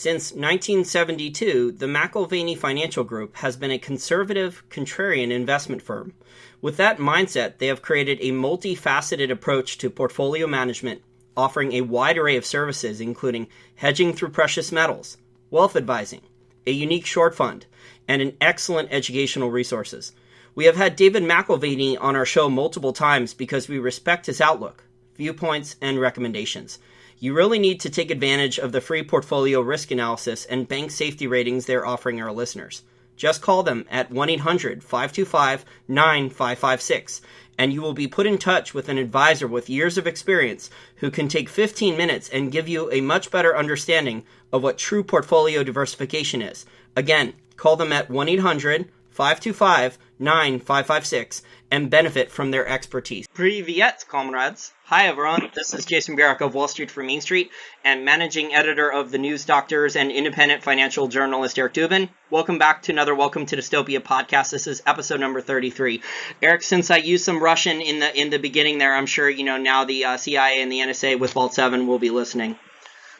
Since 1972, the McIlvaney Financial Group has been a conservative, contrarian investment firm. With that mindset, they have created a multifaceted approach to portfolio management, offering a wide array of services including hedging through precious metals, wealth advising, a unique short fund, and an excellent educational resources. We have had David McIlvaney on our show multiple times because we respect his outlook, viewpoints, and recommendations. You really need to take advantage of the free portfolio risk analysis and bank safety ratings they're offering our listeners. Just call them at 1-800-525-9556, and you will be put in touch with an advisor with years of experience who can take 15 minutes and give you a much better understanding of what true portfolio diversification is. Again, call them at 1-800-525-9556 and benefit from their expertise. Privyet, comrades. Hi, everyone. This is Jason Burack of Wall Street for Main Street and managing editor of the News Doctors and independent financial journalist Eric Dubin. Welcome back to another Welcome to Dystopia podcast. This is episode number 33. Eric, since I used some Russian in the beginning there, I'm sure now the CIA and the NSA with Vault 7 will be listening.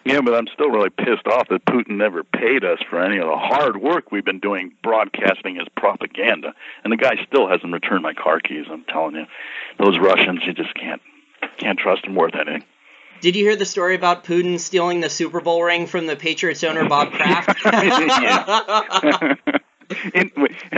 Yeah, but I'm still really pissed off that Putin never paid us for any of the hard work we've been doing broadcasting his propaganda. And the guy still hasn't returned my car keys, I'm telling you. Those Russians, you just can't trust them worth anything. Did you hear the story about Putin stealing the Super Bowl ring from the Patriots owner, Bob Kraft? And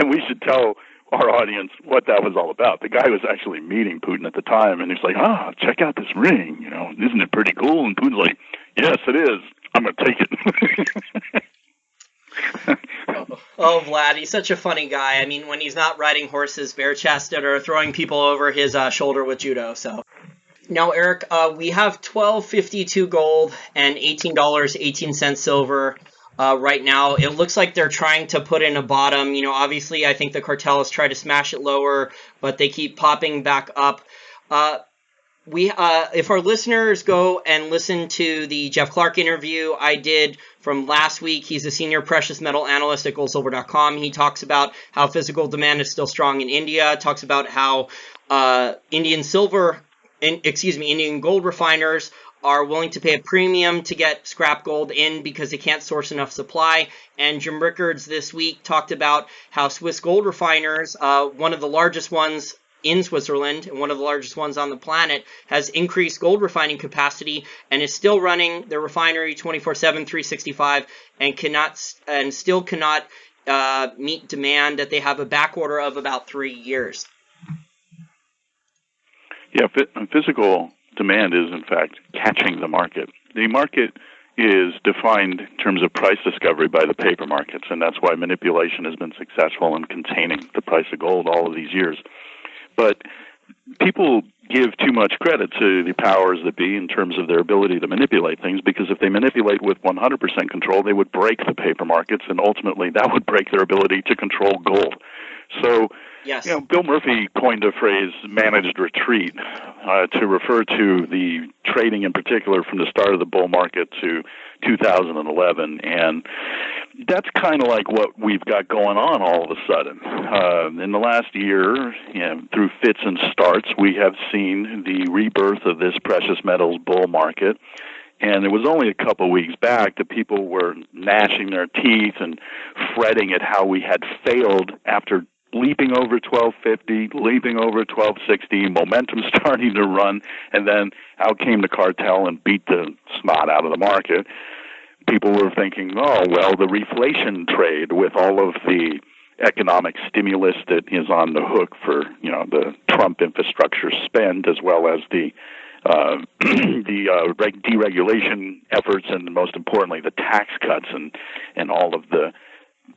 we should tell our audience what that was all about. The guy was actually meeting Putin at the time, and he's like, check out this ring, isn't it pretty cool? And Putin's like, yes, it is. I'm going to take it. Oh, Vlad, he's such a funny guy. I mean, when he's not riding horses bare-chested or throwing people over his shoulder with judo, so. Now, Eric, we have $12.52 gold and $18.18 silver right now. It looks like they're trying to put in a bottom. Obviously, I think the cartel has tried to smash it lower, but they keep popping back up. If our listeners go and listen to the Jeff Clark interview I did from last week, he's a senior precious metal analyst at goldsilver.com. He talks about how physical demand is still strong in India, talks about how Indian gold refiners are willing to pay a premium to get scrap gold in because they can't source enough supply. And Jim Rickards this week talked about how Swiss gold refiners, one of the largest ones in Switzerland and one of the largest ones on the planet, has increased gold refining capacity and is still running their refinery 24/7, 365, and still cannot meet demand, that they have a back order of about 3 years. Yeah, physical demand is, in fact, catching the market. The market is defined in terms of price discovery by the paper markets, and that's why manipulation has been successful in containing the price of gold all of these years. But people give too much credit to the powers that be in terms of their ability to manipulate things, because if they manipulate with 100% control, they would break the paper markets, and ultimately that would break their ability to control gold. So, yes. Bill Murphy coined a phrase, managed retreat, to refer to the trading in particular from the start of the bull market to 2011. And that's kind of like what we've got going on all of a sudden. In the last year, through fits and starts, we have seen the rebirth of this precious metals bull market. And it was only a couple of weeks back that people were gnashing their teeth and fretting at how we had failed after leaping over 1250, leaping over 1260, momentum starting to run, and then out came the cartel and beat the snot out of the market. People were thinking, the reflation trade with all of the economic stimulus that is on the hook for, the Trump infrastructure spend, as well as the deregulation efforts, and most importantly, the tax cuts and all of the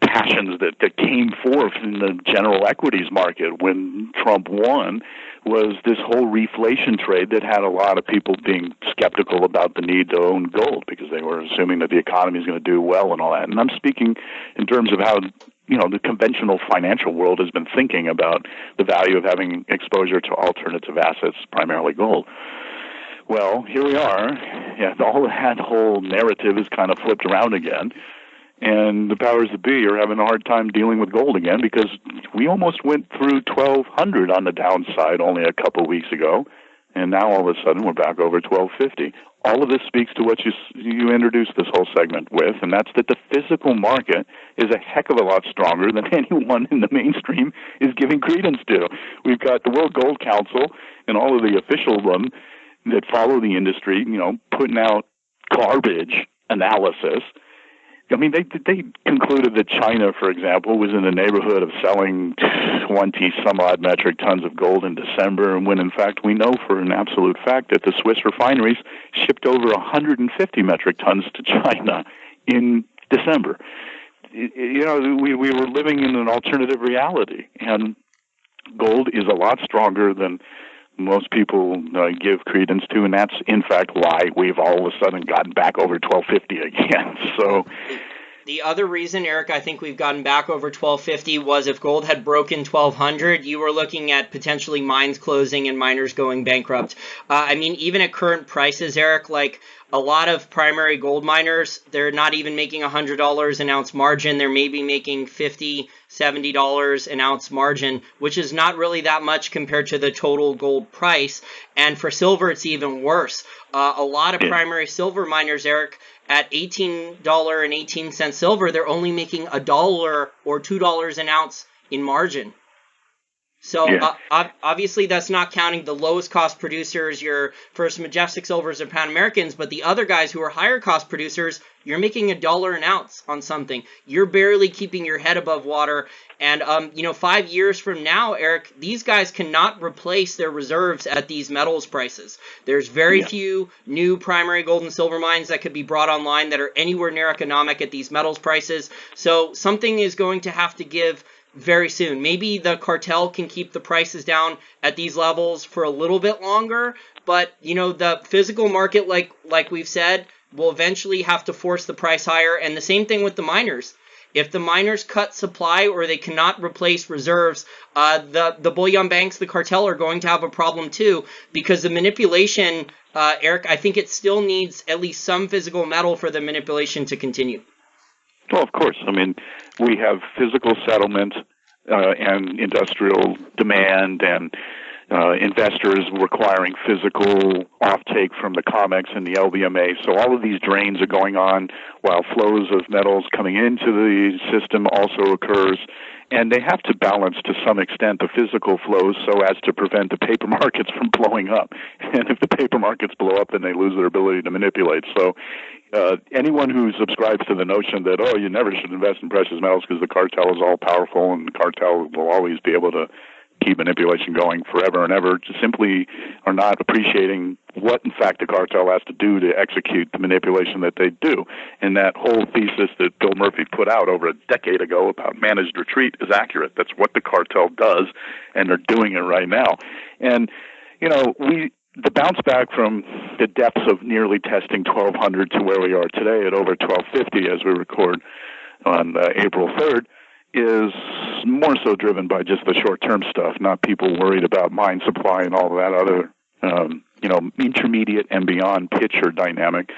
passions that came forth in the general equities market when Trump won, was this whole reflation trade that had a lot of people being skeptical about the need to own gold because they were assuming that the economy is going to do well and all that. And I'm speaking in terms of how the conventional financial world has been thinking about the value of having exposure to alternative assets, primarily gold. Well, here we are. That whole narrative is kind of flipped around again. And the powers that be are having a hard time dealing with gold again, because we almost went through 1,200 on the downside only a couple of weeks ago, and now all of a sudden we're back over 1,250. all of this speaks to what you introduced this whole segment with, and that's that the physical market is a heck of a lot stronger than anyone in the mainstream is giving credence to. We've got the World Gold Council and all of the official them that follow the industry, putting out garbage analysis. I mean, they concluded that China, for example, was in the neighborhood of selling 20-some-odd metric tons of gold in December, and when, in fact, we know for an absolute fact that the Swiss refineries shipped over 150 metric tons to China in December. We were living in an alternative reality, and gold is a lot stronger than most people give credence to, and that's in fact why we've all of a sudden gotten back over 1250 again. So the other reason, Eric, I think we've gotten back over 1250 was if gold had broken 1200, you were looking at potentially mines closing and miners going bankrupt. Even at current prices, Eric, like a lot of primary gold miners, they're not even making $100 an ounce margin. They're maybe making $50, $70 an ounce margin, which is not really that much compared to the total gold price. And for silver, it's even worse. A lot of primary silver miners, Eric, at $18.18 silver, they're only making $1 or $2 an ounce in margin. So obviously that's not counting the lowest cost producers, your First Majestic Silvers or Pan Americans, but the other guys who are higher cost producers, you're making $1 an ounce on something. You're barely keeping your head above water. And, 5 years from now, Eric, these guys cannot replace their reserves at these metals prices. There's very few new primary gold and silver mines that could be brought online that are anywhere near economic at these metals prices. So something is going to have to give very soon. Maybe the cartel can keep the prices down at these levels for a little bit longer, but the physical market, like we've said, will eventually have to force the price higher. And the same thing with the miners. If the miners cut supply or they cannot replace reserves, the bullion banks, the cartel, are going to have a problem too, because the manipulation, Eric, I think it still needs at least some physical metal for the manipulation to continue. Well, of course. I mean, we have physical settlement and industrial demand and investors requiring physical offtake from the COMEX and the LBMA. So all of these drains are going on while flows of metals coming into the system also occurs. And they have to balance to some extent the physical flows so as to prevent the paper markets from blowing up. And if the paper markets blow up, then they lose their ability to manipulate. So anyone who subscribes to the notion that, you never should invest in precious metals because the cartel is all powerful and the cartel will always be able to keep manipulation going forever and ever, just simply are not appreciating what, in fact, the cartel has to do to execute the manipulation that they do. And that whole thesis that Bill Murphy put out over a decade ago about managed retreat is accurate. That's what the cartel does, and they're doing it right now. And, the bounce back from the depths of nearly testing 1,200 to where we are today at over 1,250 as we record on April 3rd, is more so driven by just the short-term stuff, not people worried about mine supply and all of that other, intermediate and beyond picture dynamic.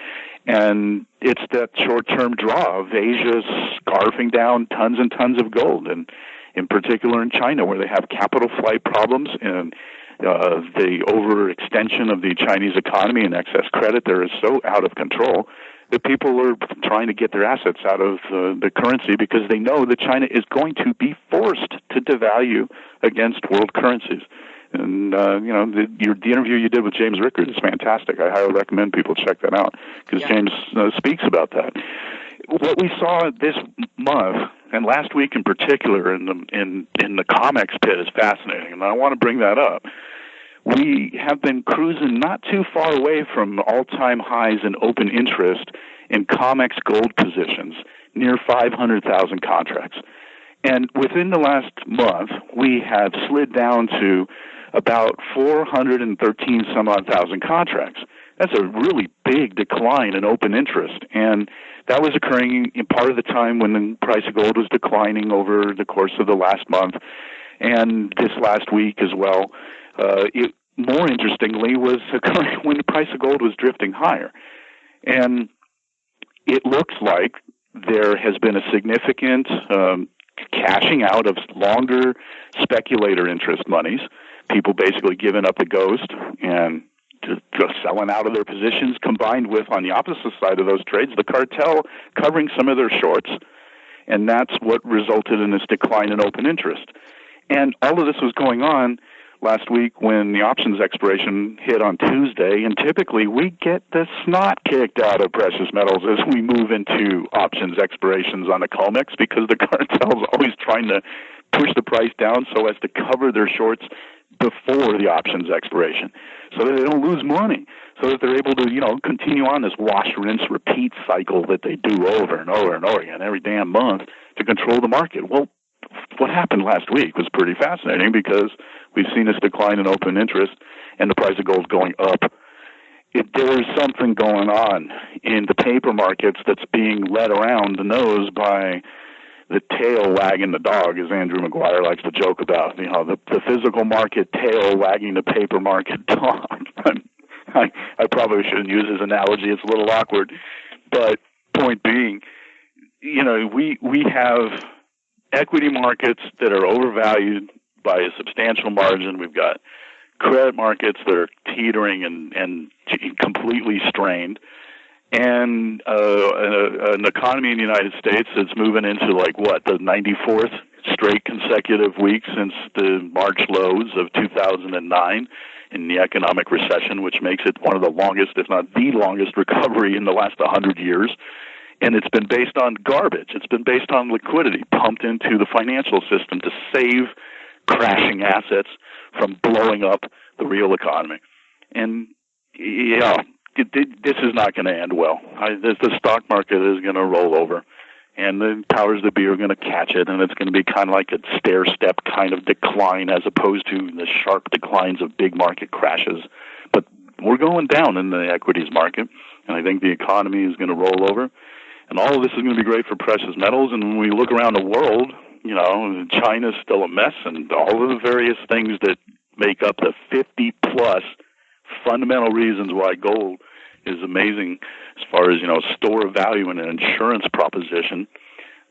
And it's that short-term draw of Asia scarfing down tons and tons of gold, and in particular in China, where they have capital flight problems and the overextension of the Chinese economy and excess credit there is so out of control that people are trying to get their assets out of the currency because they know that China is going to be forced to devalue against world currencies. And, the interview you did with James Rickard is fantastic. I highly recommend people check that out because James speaks about that. What we saw this month, and last week in particular, in the COMEX pit is fascinating, and I want to bring that up. We have been cruising not too far away from all-time highs in open interest in COMEX gold positions, near 500,000 contracts. And within the last month, we have slid down to about 413 some odd thousand contracts. That's a really big decline in open interest. And that was occurring in part of the time when the price of gold was declining over the course of the last month and this last week as well. It more interestingly was occurring when the price of gold was drifting higher. And it looks like there has been a significant cashing out of longer speculator interest monies, people basically giving up the ghost and selling out of their positions, combined with, on the opposite side of those trades, the cartel covering some of their shorts. And that's what resulted in this decline in open interest. And all of this was going on last week when the options expiration hit on Tuesday, and typically we get the snot kicked out of precious metals as we move into options expirations on the COMEX, because the cartel's always trying to push the price down so as to cover their shorts before the options expiration, so that they don't lose money, so that they're able to, continue on this wash, rinse, repeat cycle that they do over and over and over again every damn month to control the market. Well, what happened last week was pretty fascinating, because we've seen this decline in open interest and the price of gold going up. There's something going on in the paper markets that's being led around the nose by the tail wagging the dog, as Andrew Maguire likes to joke about. The physical market tail wagging the paper market dog. I probably shouldn't use his analogy. It's a little awkward. But point being, we have equity markets that are overvalued by a substantial margin. We've got credit markets that are teetering and completely strained, and an economy in the United States that's moving into the 94th straight consecutive week since the March lows of 2009 in the economic recession, which makes it one of the longest, if not the longest, recovery in the last 100 years. And it's been based on garbage. It's been based on liquidity pumped into the financial system to save crashing assets from blowing up the real economy. And, this is not going to end well. The stock market is going to roll over, and the powers that be are going to catch it, and it's going to be kind of like a stair-step kind of decline as opposed to the sharp declines of big market crashes. But we're going down in the equities market, and I think the economy is going to roll over. And all of this is going to be great for precious metals. And when we look around the world, China's still a mess, and all of the various things that make up the 50-plus fundamental reasons why gold is amazing as far as, store of value and an insurance proposition,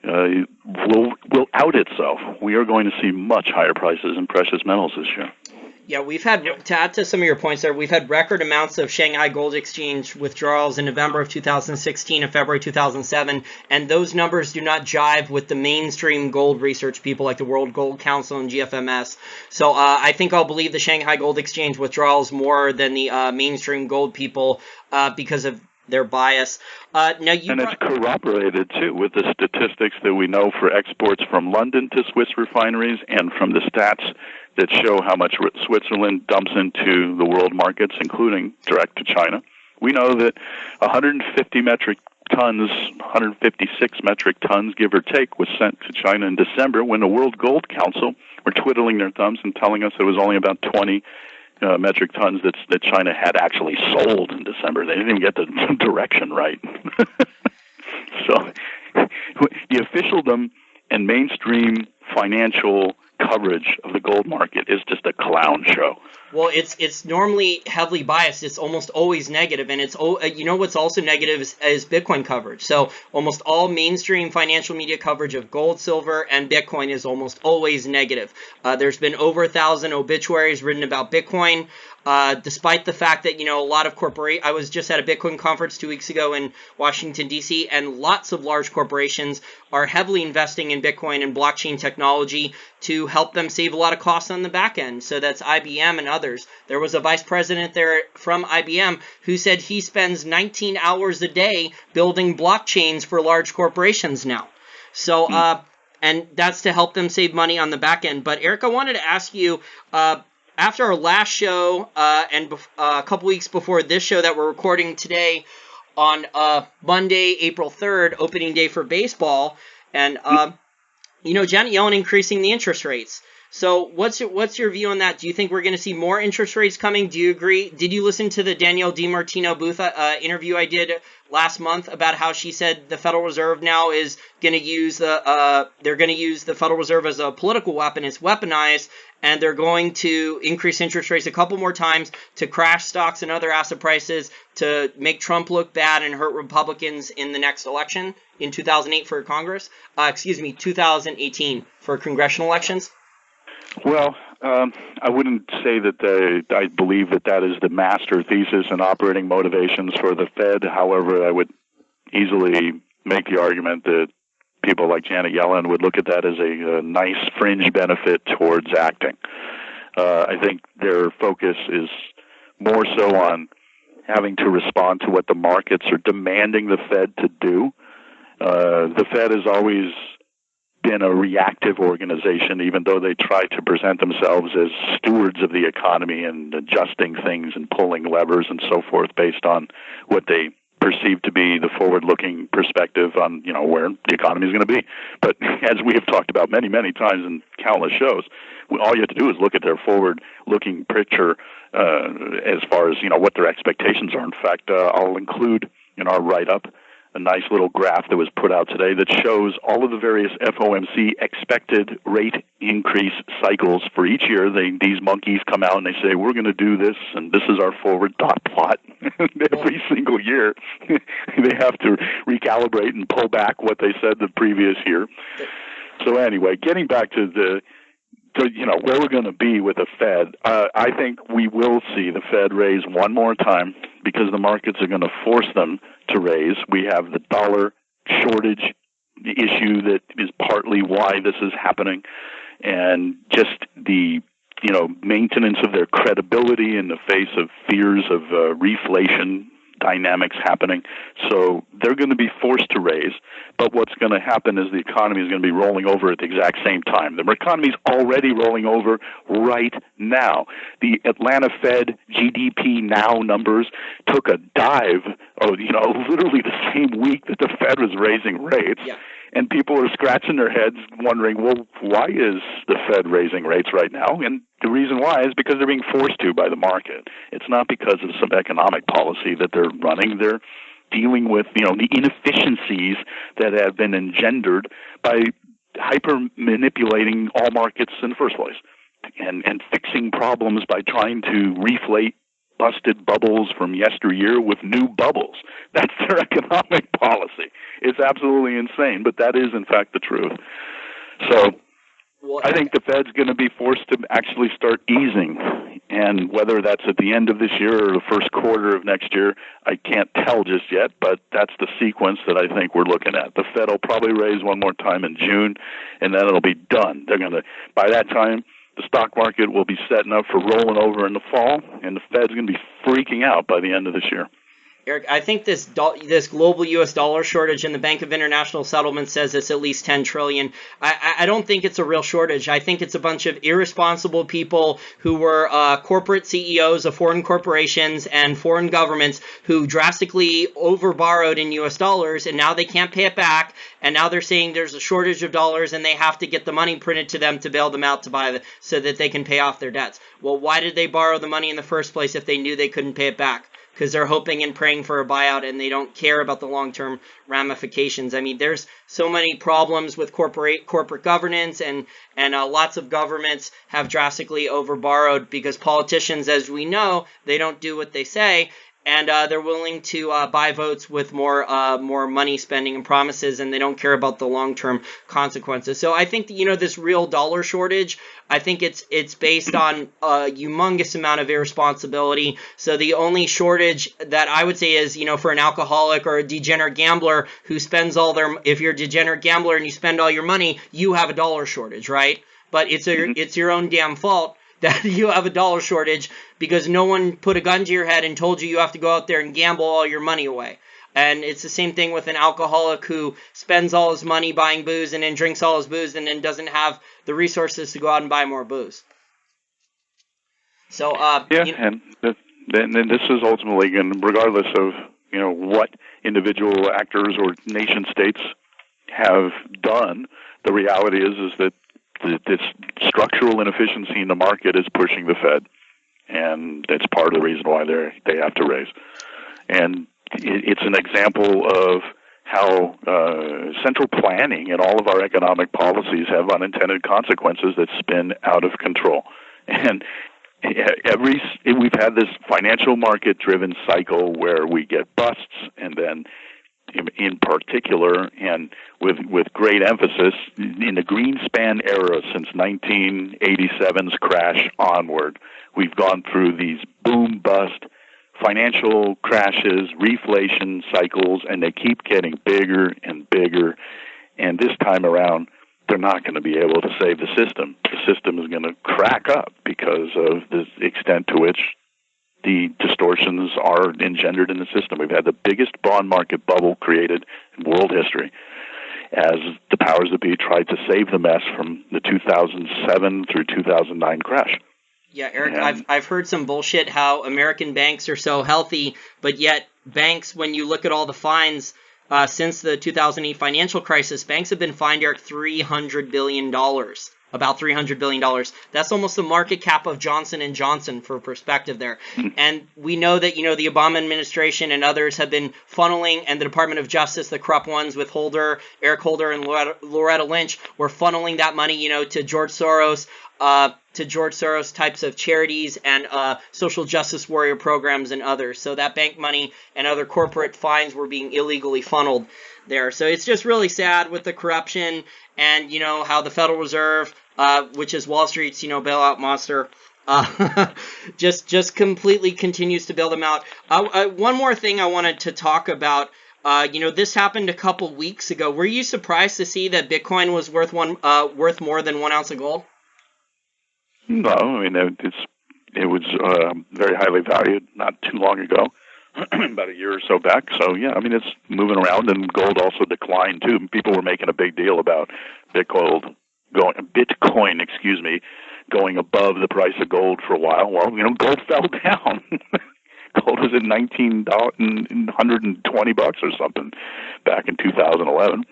will out itself. We are going to see much higher prices in precious metals this year. Yeah, we've had, to add to some of your points there, we've had record amounts of Shanghai Gold Exchange withdrawals in November of 2016 and February 2007, and those numbers do not jive with the mainstream gold research people like the World Gold Council and GFMS. So I think I'll believe the Shanghai Gold Exchange withdrawals more than the mainstream gold people because of their bias. It's corroborated, too, with the statistics that we know for exports from London to Swiss refineries and from the stats that show how much Switzerland dumps into the world markets, including direct to China. We know that 156 metric tons, give or take, was sent to China in December, when the World Gold Council were twiddling their thumbs and telling us it was only about 20 metric tons that China had actually sold in December. They didn't even get the direction right. So the officialdom and mainstream financial coverage of the gold market is just a clown show. Well, it's normally heavily biased. It's almost always negative, and what's also negative is Bitcoin coverage. So almost all mainstream financial media coverage of gold, silver, and Bitcoin is almost always negative. There's been over 1,000 obituaries written about Bitcoin. Despite the fact that, a lot of I was just at a Bitcoin conference 2 weeks ago in Washington, D.C., and lots of large corporations are heavily investing in Bitcoin and blockchain technology to help them save a lot of costs on the back end. So that's IBM and others. There was a vice president there from IBM who said he spends 19 hours a day building blockchains for large corporations now. So, and that's to help them save money on the back end. But Eric, I wanted to ask you, after our last show and a couple weeks before this show that we're recording today on Monday, April 3rd, opening day for baseball, and Janet Yellen increasing the interest rates. So what's your view on that? Do you think we're going to see more interest rates coming? Do you agree? Did you listen to the Danielle DiMartino Booth interview I did last month about how she said the Federal Reserve now is going to use they're going to use the Federal Reserve as a political weapon? It's weaponized, and they're going to increase interest rates a couple more times to crash stocks and other asset prices to make Trump look bad and hurt Republicans in the next election in 2008 for Congress. 2018 for congressional elections. Well, I wouldn't say that I believe that is the master thesis and operating motivations for the Fed. However, I would easily make the argument that people like Janet Yellen would look at that as a nice fringe benefit towards acting. I think their focus is more so on having to respond to what the markets are demanding the Fed to do. The Fed has always been a reactive organization, even though they try to present themselves as stewards of the economy and adjusting things and pulling levers and so forth based on what they perceive to be the forward-looking perspective on, where the economy is going to be. But as we have talked about many, many times in countless shows, all you have to do is look at their forward-looking picture as far as, what their expectations are. In fact, I'll include in our write-up a nice little graph that was put out today that shows all of the various FOMC expected rate increase cycles for each year. These monkeys come out and they say, we're going to do this, and this is our forward dot plot. Every single year, they have to recalibrate and pull back what they said the previous year. So anyway, getting back to where we're going to be with the Fed, I think we will see the Fed raise one more time because the markets are going to force them to raise. We have the dollar shortage issue that is partly why this is happening, and just the maintenance of their credibility in the face of fears of reflation dynamics happening. So they're going to be forced to raise, but what's going to happen is the economy is going to be rolling over at the exact same time. The economy is already rolling over right now. The Atlanta Fed GDP now numbers took a dive, literally the same week that the Fed was raising rates. Yeah. And people are scratching their heads wondering, well, why is the Fed raising rates right now? And the reason why is because they're being forced to by the market. It's not because of some economic policy that they're running. They're dealing with, the inefficiencies that have been engendered by hyper-manipulating all markets in the first place and fixing problems by trying to reflate busted bubbles from yesteryear with new bubbles. That's their economic policy. It's absolutely insane, but that is, in fact, the truth. So I think the Fed's going to be forced to actually start easing, and whether that's at the end of this year or the first quarter of next year, I can't tell just yet, but that's the sequence that I think we're looking at. The Fed will probably raise one more time in June, and then it'll be done. They're going to, by that time, the stock market will be setting up for rolling over in the fall, and the Fed's going to be freaking out by the end of this year. Eric, I think this global U.S. dollar shortage, and the Bank of International Settlement says it's at least $10 trillion. I don't think it's a real shortage. I think it's a bunch of irresponsible people who were corporate CEOs of foreign corporations and foreign governments who drastically overborrowed in U.S. dollars, and now they can't pay it back. And now they're saying there's a shortage of dollars, and they have to get the money printed to them to bail them out so that they can pay off their debts. Well, why did they borrow the money in the first place if they knew they couldn't pay it back? Because they're hoping and praying for a buyout, and they don't care about the long-term ramifications. I mean, there's so many problems with corporate governance, and lots of governments have drastically overborrowed because politicians, as we know, they don't do what they say, and they're willing to buy votes with more money spending and promises, and they don't care about the long-term consequences. So I think that, this real dollar shortage, I think it's based on a humongous amount of irresponsibility. So the only shortage that I would say is, for an alcoholic or a degenerate gambler who spends if you're a degenerate gambler and you spend all your money, you have a dollar shortage, right? But it's your own damn fault that you have a dollar shortage because no one put a gun to your head and told you have to go out there and gamble all your money away. And it's the same thing with an alcoholic who spends all his money buying booze and then drinks all his booze and then doesn't have the resources to go out and buy more booze. So and this is ultimately, regardless of what individual actors or nation states have done, the reality is that this structural inefficiency in the market is pushing the Fed, and it's part of the reason why they have to raise. And it's an example of how central planning and all of our economic policies have unintended consequences that spin out of control. And we've had this financial market-driven cycle where we get busts, and then in particular, and with great emphasis, in the Greenspan era since 1987's crash onward, we've gone through these boom-bust financial crashes, reflation cycles, and they keep getting bigger and bigger. And this time around, they're not going to be able to save the system. The system is going to crack up because of the extent to which the distortions are engendered in the system. We've had the biggest bond market bubble created in world history as the powers that be tried to save the mess from the 2007 through 2009 crash. Yeah, Eric, I've heard some bullshit how American banks are so healthy, but yet banks, when you look at all the fines since the 2008 financial crisis, banks have been fined, Eric, $300 billion. About $300 billion. That's almost the market cap of Johnson & Johnson, for perspective there. And we know that, the Obama administration and others have been funneling, and the Department of Justice, the corrupt ones with Eric Holder and Loretta Lynch, were funneling that money, to George Soros, types of charities and social justice warrior programs and others. So that bank money and other corporate fines were being illegally funneled there. So it's just really sad with the corruption and, how the Federal Reserve, which is Wall Street's, bailout monster, just completely continues to bail them out. One more thing I wanted to talk about. This happened a couple weeks ago. Were you surprised to see that Bitcoin was worth more than 1 ounce of gold? No, I mean, it was very highly valued not too long ago, about a year or so back. So, yeah, I mean, it's moving around, and gold also declined, too. People were making a big deal about Bitcoin going above the price of gold for a while. Well, gold fell down. Gold was at $1,920 or something back in 2011.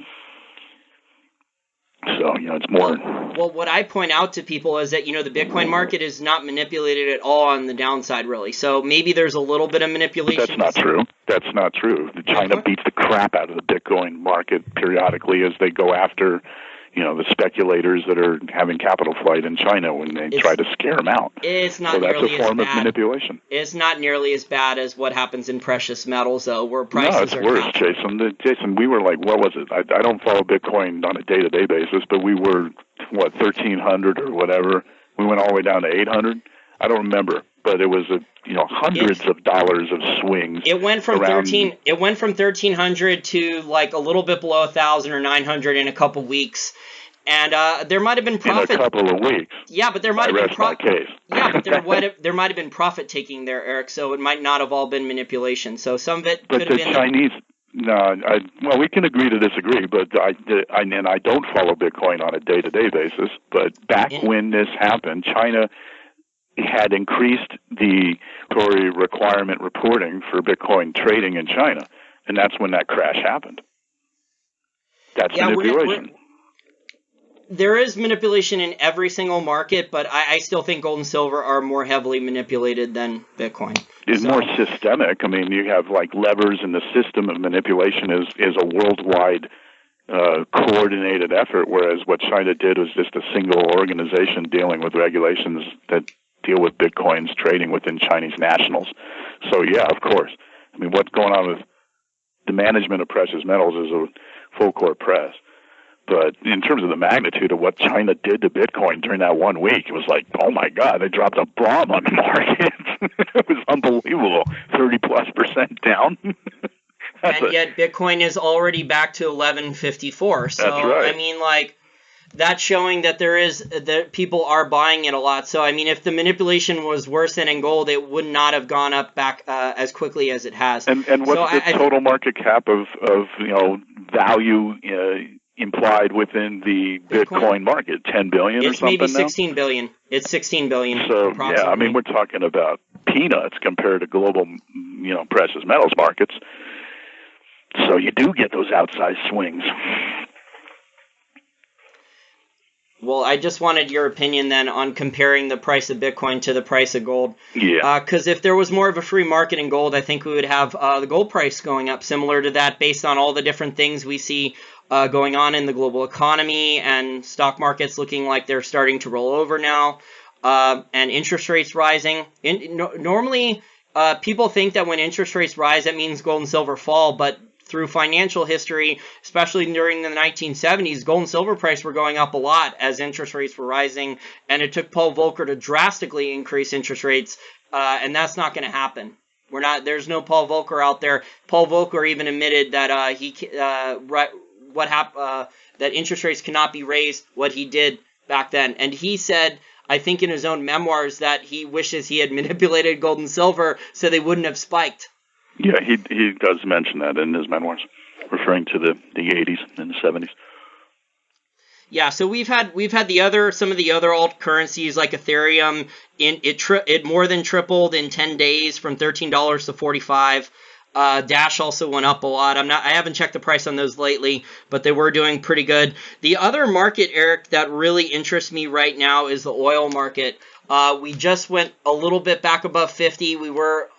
So, it's more. Well, what I point out to people is that, the Bitcoin market is not manipulated at all on the downside, really. So maybe there's a little bit of manipulation. That's not true. That's not true. China beats the crap out of the Bitcoin market periodically as they go after, the speculators that are having capital flight in China when they try to scare them out. It's not so that's nearly a form as of bad. Manipulation. It's not nearly as bad as what happens in precious metals, though, where prices are... No, it's worse, Jason, we were like, what was it? I don't follow Bitcoin on a day-to-day basis, but we were, 1,300 or whatever. We went all the way down to 800. I don't remember, but it was hundreds of dollars of swings. It went from 1,300 to like a little bit below 1,000 or 900 in a couple weeks. And there might have been profit in a couple of weeks. Yeah, but there might have been case. Yeah, but there might have been profit taking there, Eric. So it might not have all been manipulation. So some of it could have been. Chinese. No, well, we can agree to disagree, but I don't follow Bitcoin on a day-to-day basis. But back when this happened, China had increased the mandatory requirement reporting for Bitcoin trading in China, and that's when that crash happened. That's manipulation. There is manipulation in every single market, but I still think gold and silver are more heavily manipulated than Bitcoin. It's more systemic. I mean, you have like levers in the system of manipulation is a worldwide coordinated effort, whereas what China did was just a single organization dealing with regulations that deal with Bitcoin's trading within Chinese nationals. So, yeah, of course. I mean, what's going on with the management of precious metals is a full court press. But in terms of the magnitude of what China did to Bitcoin during that 1 week, it was like, oh my God, they dropped a bomb on the market. It was unbelievable. 30+% down. And yet Bitcoin is already back to 1154. So, that's right. I mean, like, that's showing that that people are buying it a lot. So, I mean, if the manipulation was worse than in gold, it would not have gone up back as quickly as it has. And what's the total market cap of value implied within the Bitcoin market? 10 billion or something? It's maybe 16 billion. It's 16 billion. So, yeah, I mean, we're talking about peanuts compared to global, precious metals markets. So you do get those outsized swings. Well, I just wanted your opinion then on comparing the price of Bitcoin to the price of gold. Yeah. Because if there was more of a free market in gold, I think we would have the gold price going up similar to that based on all the different things we see going on in the global economy and stock markets looking like they're starting to roll over now, and interest rates rising. Normally, people think that when interest rates rise, that means gold and silver fall, but through financial history, especially during the 1970s, gold and silver price were going up a lot as interest rates were rising, and it took Paul Volcker to drastically increase interest rates, and that's not going to happen. There's no Paul Volcker out there. Paul Volcker even admitted that that interest rates cannot be raised, what he did back then. And he said, I think in his own memoirs, that he wishes he had manipulated gold and silver so they wouldn't have spiked. Yeah, he does mention that in his memoirs, referring to the 80s and the 70s. Yeah, so we've had some of the other alt currencies like Ethereum. It more than tripled in 10 days from $13 to $45. Dash also went up a lot. I haven't checked the price on those lately, but they were doing pretty good. The other market, Eric, that really interests me right now is the oil market. We just went a little bit back above 50. We were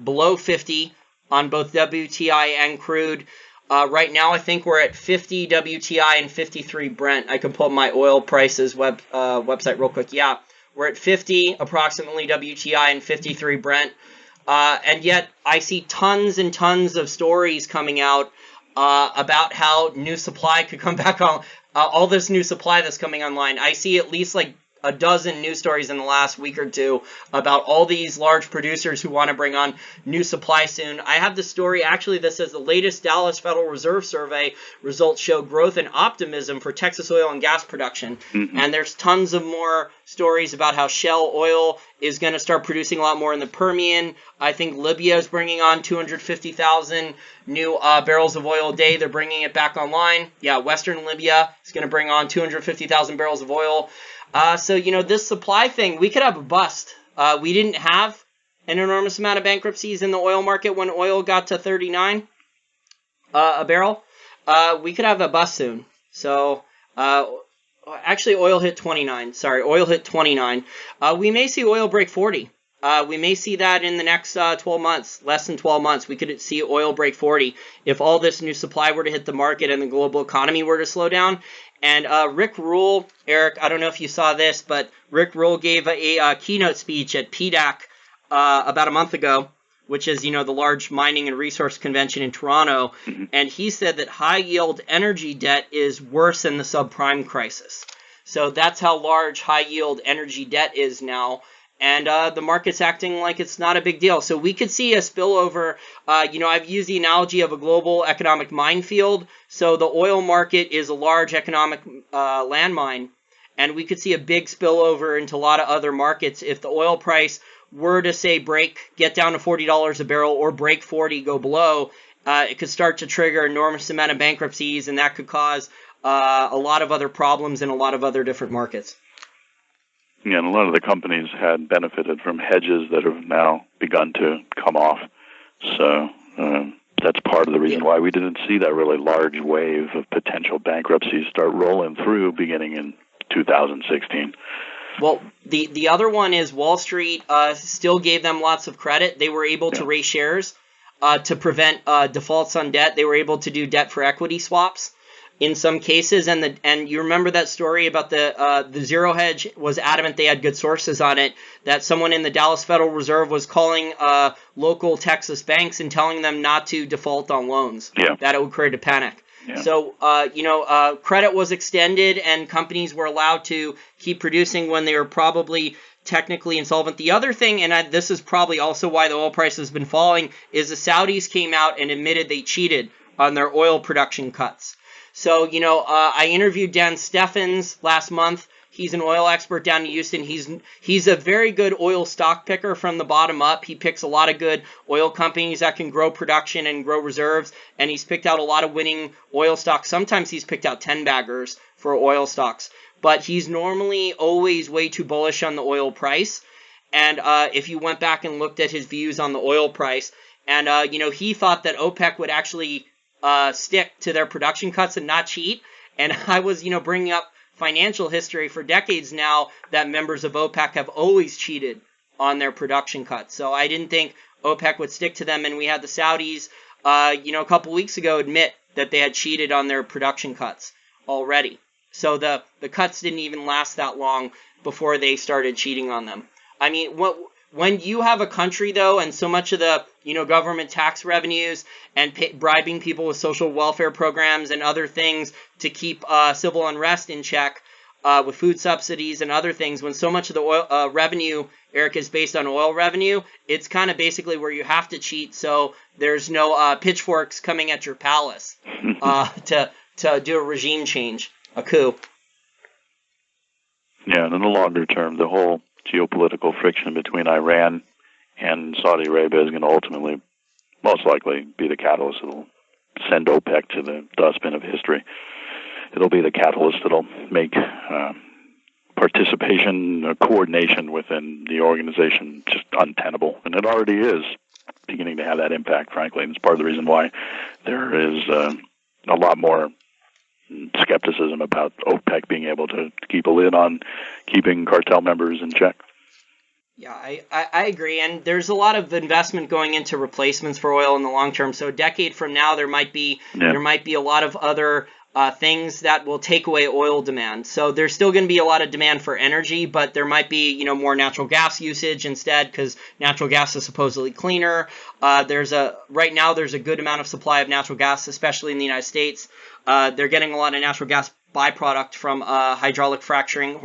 below 50 on both WTI and crude. Right now, I think we're at 50 WTI and 53 Brent. I can pull up my oil prices website real quick. Yeah, we're at 50 approximately WTI and 53 Brent. And yet I see tons and tons of stories coming out about how new supply could come back on, all this new supply that's coming online. I see at least like a dozen news stories in the last week or two about all these large producers who want to bring on new supply soon. I have the story actually that says the latest Dallas Federal Reserve survey results show growth and optimism for Texas oil and gas production. Mm-hmm. And there's tons of more stories about how Shell Oil is going to start producing a lot more in the Permian. I think Libya is bringing on 250,000 new barrels of oil a day. They're bringing it back online. Yeah, Western Libya is going to bring on 250,000 barrels of oil. So, this supply thing, we could have a bust. We didn't have an enormous amount of bankruptcies in the oil market when oil got to 39 a barrel. We could have a bust soon. So, actually, oil hit 29. Sorry, oil hit 29. We may see oil break 40. We may see that in the next 12 months, less than 12 months. We could see oil break 40 if all this new supply were to hit the market and the global economy were to slow down. And Rick Rule, Eric, I don't know if you saw this, but Rick Rule gave a keynote speech at PDAC about a month ago, which is, the large mining and resource convention in Toronto. Mm-hmm. And he said that high-yield energy debt is worse than the subprime crisis. So that's how large high-yield energy debt is now. And the market's acting like it's not a big deal. So we could see a spillover. I've used the analogy of a global economic minefield. So the oil market is a large economic landmine. And we could see a big spillover into a lot of other markets if the oil price were to, say, get down to $40 a barrel or break 40, go below. It could start to trigger an enormous amount of bankruptcies, and that could cause a lot of other problems in a lot of other different markets. Yeah, and a lot of the companies had benefited from hedges that have now begun to come off. So that's part of the reason why we didn't see that really large wave of potential bankruptcies start rolling through beginning in 2016. Well, the other one is Wall Street still gave them lots of credit. They were able to raise shares to prevent defaults on debt. They were able to do debt for equity swaps in some cases, and you remember that story about the Zero Hedge was adamant, they had good sources on it, that someone in the Dallas Federal Reserve was calling local Texas banks and telling them not to default on loans, that it would create a panic. Yeah. So, credit was extended and companies were allowed to keep producing when they were probably technically insolvent. The other thing, and this is probably also why the oil price has been falling, is the Saudis came out and admitted they cheated on their oil production cuts. So, I interviewed Dan Steffens last month. He's an oil expert down in Houston. He's a very good oil stock picker from the bottom up. He picks a lot of good oil companies that can grow production and grow reserves, and he's picked out a lot of winning oil stocks. Sometimes he's picked out 10-baggers for oil stocks, but he's normally always way too bullish on the oil price. And if you went back and looked at his views on the oil price, and he thought that OPEC would actually stick to their production cuts and not cheat. And I was, bringing up financial history for decades now that members of OPEC have always cheated on their production cuts. So I didn't think OPEC would stick to them. And we had the Saudis, a couple weeks ago admit that they had cheated on their production cuts already. So the cuts didn't even last that long before they started cheating on them. I mean, when you have a country, though, and so much of the government tax revenues and bribing people with social welfare programs and other things to keep civil unrest in check with food subsidies and other things, when so much of the oil revenue, Eric, is based on oil revenue, it's kind of basically where you have to cheat so there's no pitchforks coming at your palace to do a regime change, a coup. Yeah, and in the longer term, the whole geopolitical friction between Iran and Saudi Arabia is going to ultimately, most likely, be the catalyst that will send OPEC to the dustbin of history. It'll be the catalyst that'll make participation, coordination within the organization just untenable. And it already is beginning to have that impact, frankly. And it's part of the reason why there is a lot more skepticism about OPEC being able to keep a lid on keeping cartel members in check. Yeah, I agree. And there's a lot of investment going into replacements for oil in the long term. So a decade from now, there might be a lot of other things that will take away oil demand. So there's still going to be a lot of demand for energy, but there might be, more natural gas usage instead, because natural gas is supposedly cleaner. Right now there's a good amount of supply of natural gas, especially in the United States. They're getting a lot of natural gas byproduct from hydraulic fracturing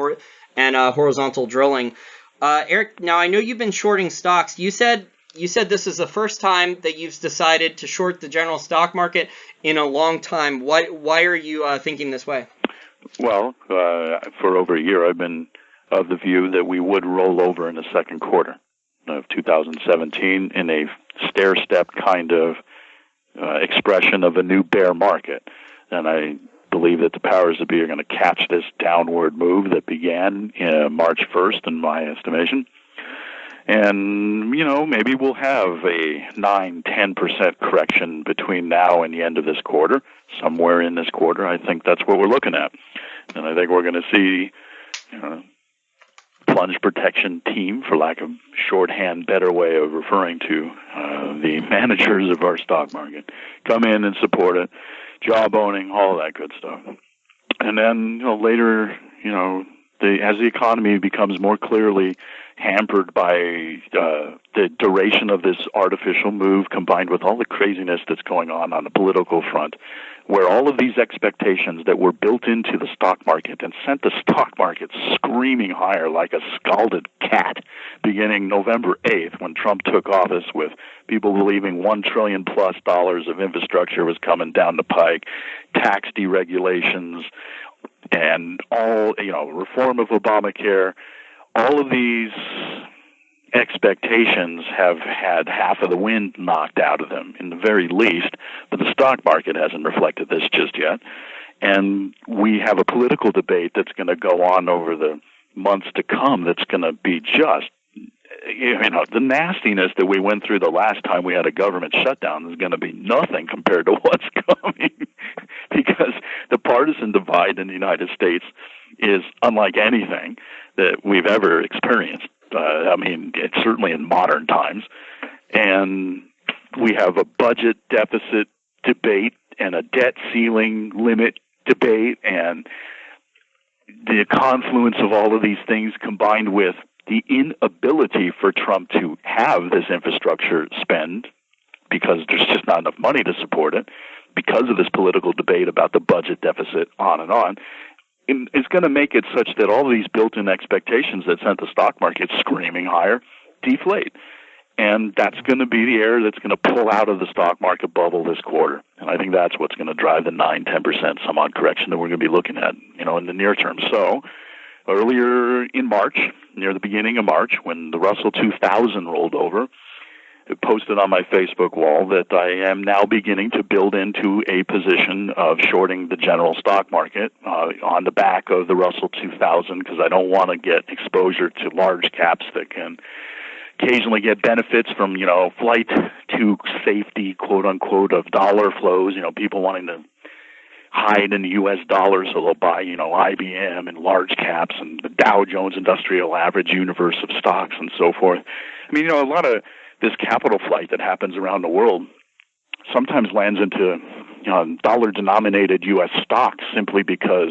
and horizontal drilling. Eric, now I know you've been shorting stocks. You said this is the first time that you've decided to short the general stock market in a long time. Why are you thinking this way? Well, for over a year, I've been of the view that we would roll over in the second quarter of 2017 in a stair-step kind of expression of a new bear market. And I believe that the powers that be are going to catch this downward move that began March 1st, in my estimation. And, maybe we'll have a 9-10% correction between now and the end of this quarter. Somewhere in this quarter, I think that's what we're looking at. And I think we're going to see plunge protection team, for lack of shorthand, better way of referring to the managers of our stock market, come in and support it, jawboning, all that good stuff. And then, later, as the economy becomes more clearly hampered by the duration of this artificial move, combined with all the craziness that's going on the political front, where all of these expectations that were built into the stock market and sent the stock market screaming higher like a scalded cat beginning November 8th when Trump took office, with people believing $1 trillion plus of infrastructure was coming down the pike, tax deregulations, and all, reform of Obamacare. All of these expectations have had half of the wind knocked out of them, in the very least, but the stock market hasn't reflected this just yet. And we have a political debate that's going to go on over the months to come that's going to be just, the nastiness that we went through the last time we had a government shutdown is going to be nothing compared to what's coming, because the partisan divide in the United States is unlike anything that we've ever experienced. It's certainly in modern times. And we have a budget deficit debate and a debt ceiling limit debate, and the confluence of all of these things combined with the inability for Trump to have this infrastructure spend because there's just not enough money to support it, because of this political debate about the budget deficit, on and on, it's going to make it such that all of these built-in expectations that sent the stock market screaming higher deflate. And that's going to be the air that's going to pull out of the stock market bubble this quarter. And I think that's what's going to drive the 9-10% some odd correction that we're going to be looking at, in the near term. So earlier in March, near the beginning of March, when the Russell 2000 rolled over, it posted on my Facebook wall that I am now beginning to build into a position of shorting the general stock market on the back of the Russell 2000, because I don't want to get exposure to large caps that can occasionally get benefits from, flight to safety, quote unquote, of dollar flows, people wanting to hide in the U.S. dollar, so they'll buy, IBM and large caps and the Dow Jones Industrial Average universe of stocks and so forth. A lot of this capital flight that happens around the world sometimes lands into dollar-denominated U.S. stocks simply because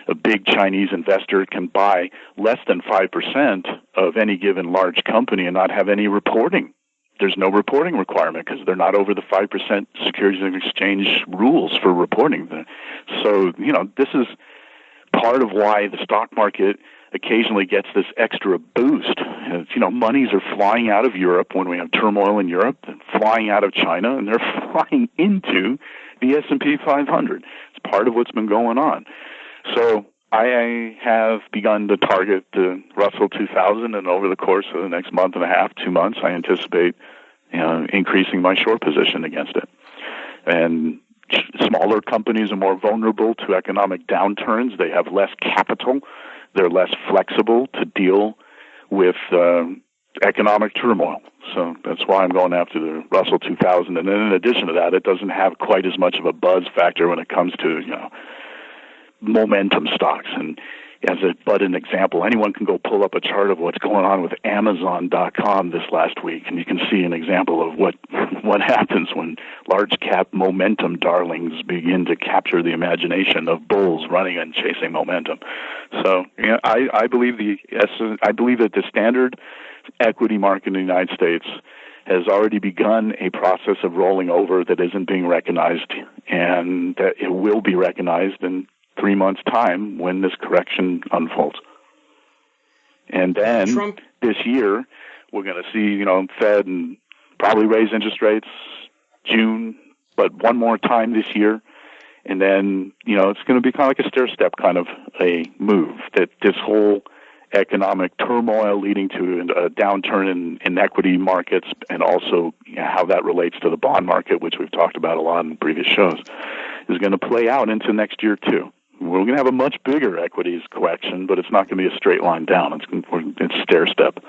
a big Chinese investor can buy less than 5% of any given large company and not have any reporting. There's no reporting requirement because they're not over the 5% Securities and Exchange rules for reporting. So, this is part of why the stock market occasionally gets this extra boost. Monies are flying out of Europe when we have turmoil in Europe, and flying out of China, and they're flying into the S&P 500. It's part of what's been going on. So I have begun to target the Russell 2000, and over the course of the next month and a half, 2 months, I anticipate increasing my short position against it. And smaller companies are more vulnerable to economic downturns. They have less capital. They're less flexible to deal with economic turmoil. So that's why I'm going after the Russell 2000. And then in addition to that, it doesn't have quite as much of a buzz factor when it comes to, momentum stocks. And as an example, anyone can go pull up a chart of what's going on with Amazon.com this last week, and you can see an example of what happens when large cap momentum darlings begin to capture the imagination of bulls running and chasing momentum. So I believe that the standard equity market in the United States has already begun a process of rolling over that isn't being recognized, and that it will be recognized in 3 months' time when this correction unfolds. And then this year, we're going to see, Fed and probably raise interest rates June, but one more time this year. And then, it's going to be kind of like a stair-step kind of a move, that this whole economic turmoil leading to a downturn in equity markets, and also how that relates to the bond market, which we've talked about a lot in previous shows, is going to play out into next year too. We're going to have a much bigger equities correction, but it's not going to be a straight line down. It's stair-step.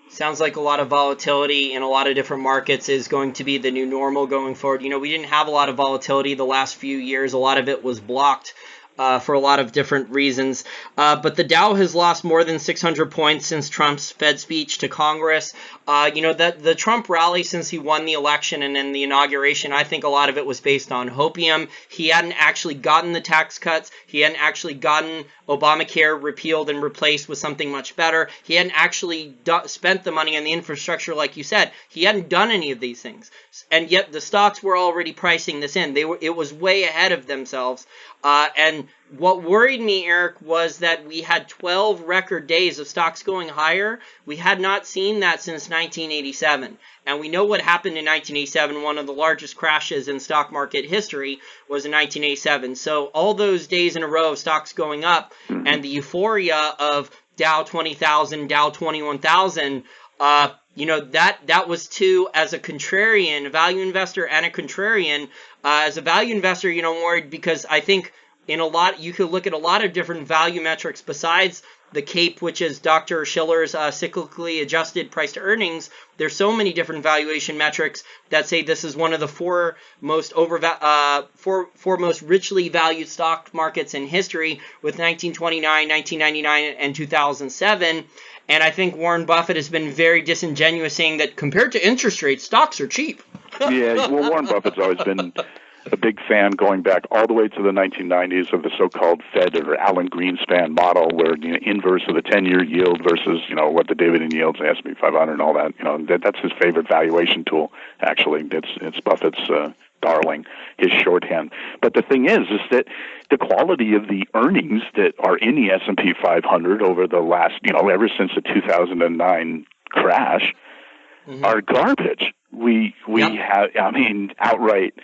Sounds like a lot of volatility in a lot of different markets is going to be the new normal going forward. We didn't have a lot of volatility the last few years. A lot of it was blocked for a lot of different reasons. But the Dow has lost more than 600 points since Trump's Fed speech to Congress. That the Trump rally since he won the election and then the inauguration, I think a lot of it was based on hopium. He hadn't actually gotten the tax cuts. He hadn't actually gotten Obamacare repealed and replaced with something much better. He hadn't actually spent the money on the infrastructure, like you said. He hadn't done any of these things. And yet the stocks were already pricing this in. It was way ahead of themselves. And what worried me, Eric, was that we had 12 record days of stocks going higher. We had not seen that since 1987. And we know what happened in 1987. One of the largest crashes in stock market history was in 1987. So all those days in a row of stocks going up and the euphoria of Dow 20,000, Dow 21,000, that was too, as a contrarian, a value investor and a contrarian. As a value investor, I'm worried because I think you could look at a lot of different value metrics besides the CAPE, which is Dr. Schiller's cyclically adjusted price to earnings. There's so many different valuation metrics that say this is one of the four most richly valued stock markets in history, with 1929, 1999, and 2007. And I think Warren Buffett has been very disingenuous, saying that compared to interest rates, stocks are cheap. Yeah, well, Warren Buffett's always been a big fan going back all the way to the 1990s of the so-called Fed or Alan Greenspan model, where inverse of the 10-year yield versus what the dividend yields, the S&P 500, and all that. That's his favorite valuation tool. Actually, it's Buffett's darling, his shorthand. But the thing is that the quality of the earnings that are in the S&P 500 over the last, ever since the 2009 crash, are garbage. We have, outright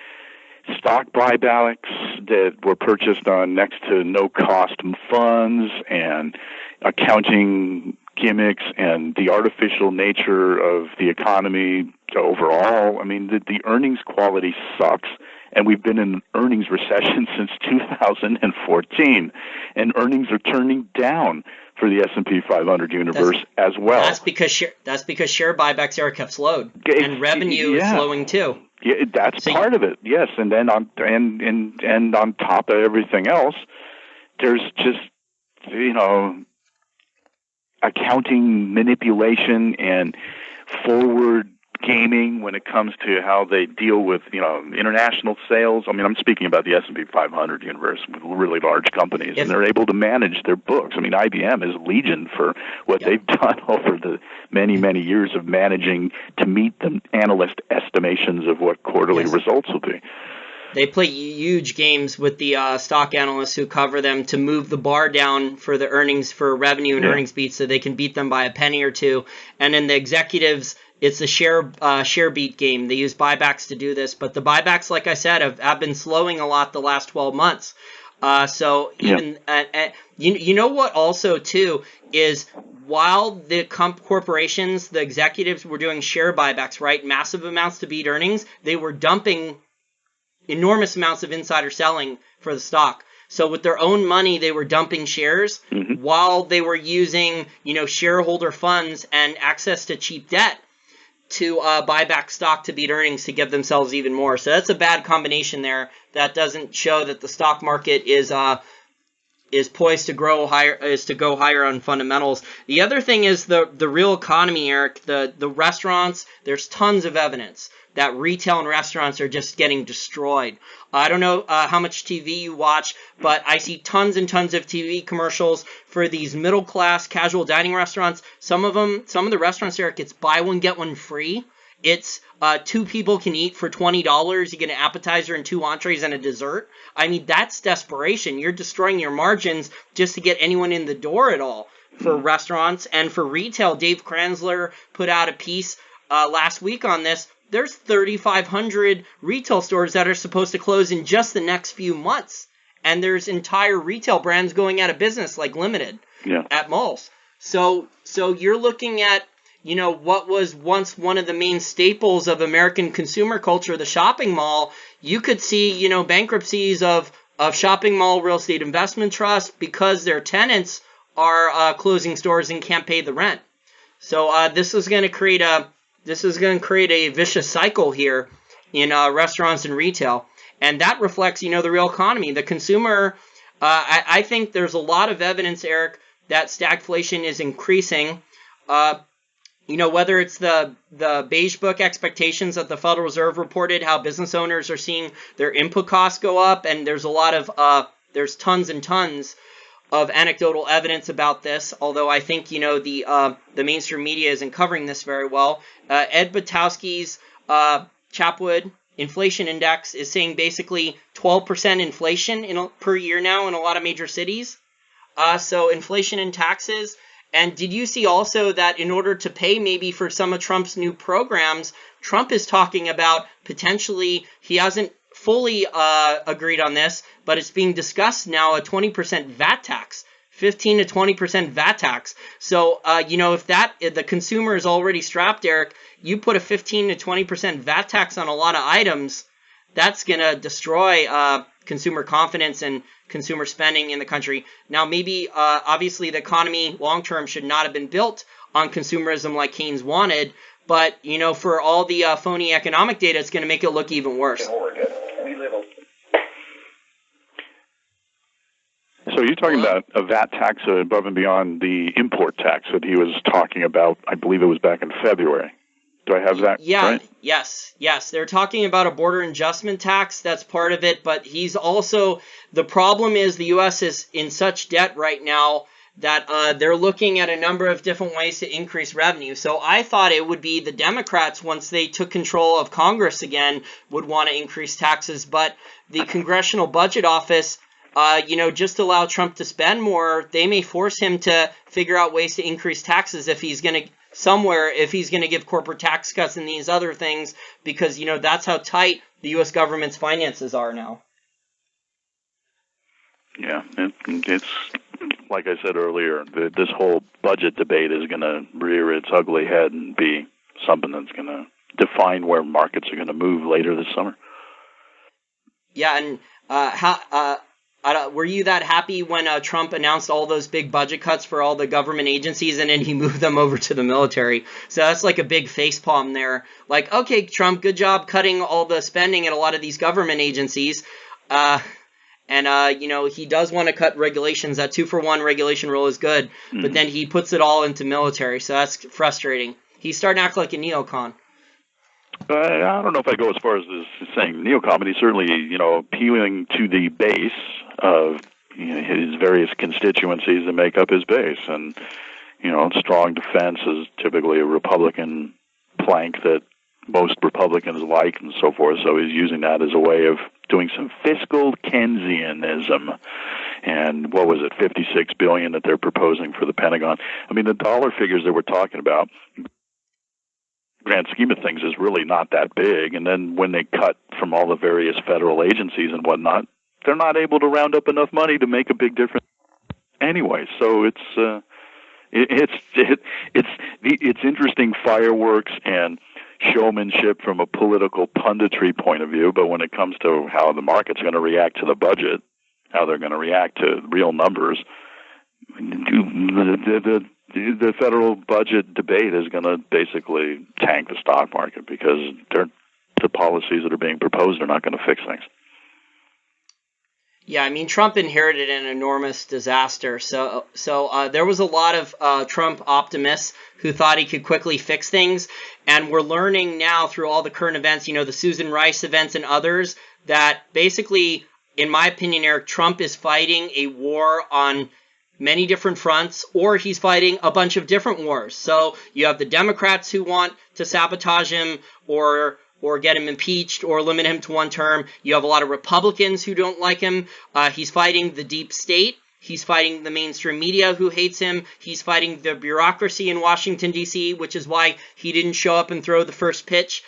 stock buybacks that were purchased on next to no-cost funds, and accounting gimmicks, and the artificial nature of the economy overall. The earnings quality sucks, and we've been in an earnings recession since 2014, and earnings are turning down for the S&P 500 universe as well. That's because share buybacks, Eric, have slowed, and revenue is slowing too. Yeah, that's part of it. Yes, and then on top of everything else, there's just accounting manipulation and forward gaming, when it comes to how they deal with, international sales. I mean, I'm speaking about the S&P 500 universe with really large companies, and they're able to manage their books. I mean, IBM is legion for what they've done over the many, many years of managing to meet the analyst estimations of what quarterly results will be. They play huge games with the stock analysts who cover them to move the bar down for the earnings, for revenue and earnings beats, so they can beat them by a penny or two. And then the executives, it's a share beat game. They use buybacks to do this, but the buybacks, like I said, have been slowing a lot the last 12 months. So even you know what also too is, while the corporations, the executives were doing share buybacks, right, massive amounts to beat earnings, they were dumping enormous amounts of insider selling for the stock. So with their own money, they were dumping shares while they were using, shareholder funds and access to cheap debt to buy back stock to beat earnings to give themselves even more. So that's a bad combination there. That doesn't show that the stock market is poised to grow higher, is to go higher on fundamentals. The other thing is the real economy, Eric. The restaurants. There's tons of evidence that retail and restaurants are just getting destroyed. I don't know how much TV you watch, but I see tons and tons of TV commercials for these middle-class casual dining restaurants. Some of the restaurants, Eric, it's buy one, get one free. It's two people can eat for $20. You get an appetizer and two entrees and a dessert. I mean, that's desperation. You're destroying your margins just to get anyone in the door at all for restaurants and for retail. Dave Kranzler put out a piece last week on this. There's 3,500 retail stores that are supposed to close in just the next few months. And there's entire retail brands going out of business, like Limited at malls. So you're looking at, what was once one of the main staples of American consumer culture, the shopping mall. You could see, bankruptcies of shopping mall real estate investment trusts because their tenants are closing stores and can't pay the rent. So this is going to create a vicious cycle here in restaurants and retail. And that reflects, the real economy. The consumer, I think there's a lot of evidence, Eric, that stagflation is increasing. Whether it's the beige book expectations that the Federal Reserve reported, how business owners are seeing their input costs go up, and there's a lot of there's tons and tons of anecdotal evidence about this, although I think, the mainstream media isn't covering this very well. Ed Butowski's Chapwood inflation index is saying basically 12% inflation per year now in a lot of major cities. So inflation and taxes. And did you see also that in order to pay maybe for some of Trump's new programs, Trump is talking about potentially, he hasn't fully agreed on this, but it's being discussed now, a 20% VAT tax, 15 to 20% VAT tax. So, if the consumer is already strapped, Eric, you put a 15 to 20% VAT tax on a lot of items, that's going to destroy consumer confidence and consumer spending in the country. Now, maybe, obviously, the economy long-term should not have been built on consumerism like Keynes wanted, but, for all the phony economic data, it's going to make it look even worse. So you're talking about a VAT tax above and beyond the import tax that he was talking about, I believe it was back in February. Do I have that right? Yes. They're talking about a border adjustment tax. That's part of it. But he's also, the problem is the U.S. is in such debt right now that they're looking at a number of different ways to increase revenue. So I thought it would be the Democrats, once they took control of Congress again, would want to increase taxes. But the Congressional Budget Office, just to allow Trump to spend more, they may force him to figure out ways to increase taxes if he's going to give corporate tax cuts and these other things, because, that's how tight the U.S. government's finances are now. Yeah, it's like I said earlier, this whole budget debate is going to rear its ugly head and be something that's going to define where markets are going to move later this summer. Yeah, and were you that happy when Trump announced all those big budget cuts for all the government agencies and then he moved them over to the military? So that's like a big facepalm there. Like, okay, Trump, good job cutting all the spending at a lot of these government agencies. He does want to cut regulations. That 2-for-1 regulation rule is good, but then he puts it all into military. So that's frustrating. He's starting to act like a neocon. I don't know if I go as far as saying neocon, but he's certainly, appealing to the base of his various constituencies that make up his base. And, strong defense is typically a Republican plank that most Republicans like and so forth. So he's using that as a way of doing some fiscal Keynesianism. And what was it, $56 billion that they're proposing for the Pentagon? I mean, the dollar figures that we're talking about, grand scheme of things, is really not that big. And then when they cut from all the various federal agencies and whatnot, they're not able to round up enough money to make a big difference anyway. So it's interesting fireworks and showmanship from a political punditry point of view, but when it comes to how the market's going to react to the budget, how they're going to react to real numbers, the federal budget debate is going to basically tank the stock market because the policies that are being proposed are not going to fix things. Yeah, I mean, Trump inherited an enormous disaster. So there was a lot of Trump optimists who thought he could quickly fix things. And we're learning now through all the current events, the Susan Rice events and others, that basically, in my opinion, Eric, Trump is fighting a war on many different fronts, or he's fighting a bunch of different wars. So you have the Democrats who want to sabotage him or get him impeached or limit him to one term. You have a lot of Republicans who don't like him. He's fighting the deep state. He's fighting the mainstream media who hates him. He's fighting the bureaucracy in Washington, D.C., which is why he didn't show up and throw the first pitch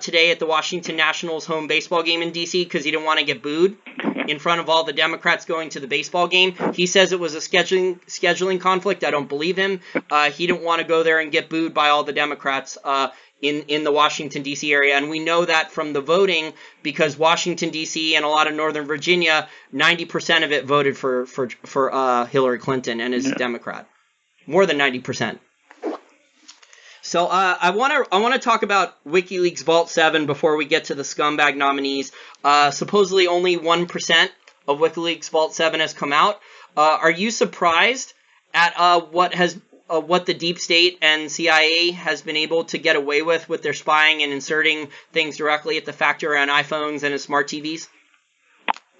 today at the Washington Nationals home baseball game in D.C. because he didn't want to get booed in front of all the Democrats going to the baseball game. He says it was a scheduling conflict. I don't believe him. He didn't want to go there and get booed by all the Democrats in the Washington, D.C. area. And we know that from the voting because Washington, D.C. and a lot of Northern Virginia, 90% of it voted for Hillary Clinton and is a Democrat. More than 90%. So I want to talk about WikiLeaks Vault 7 before we get to the scumbag nominees. Supposedly only 1% of WikiLeaks Vault 7 has come out. Are you surprised at what the deep state and CIA has been able to get away with their spying and inserting things directly at the factory on iPhones and in smart TVs?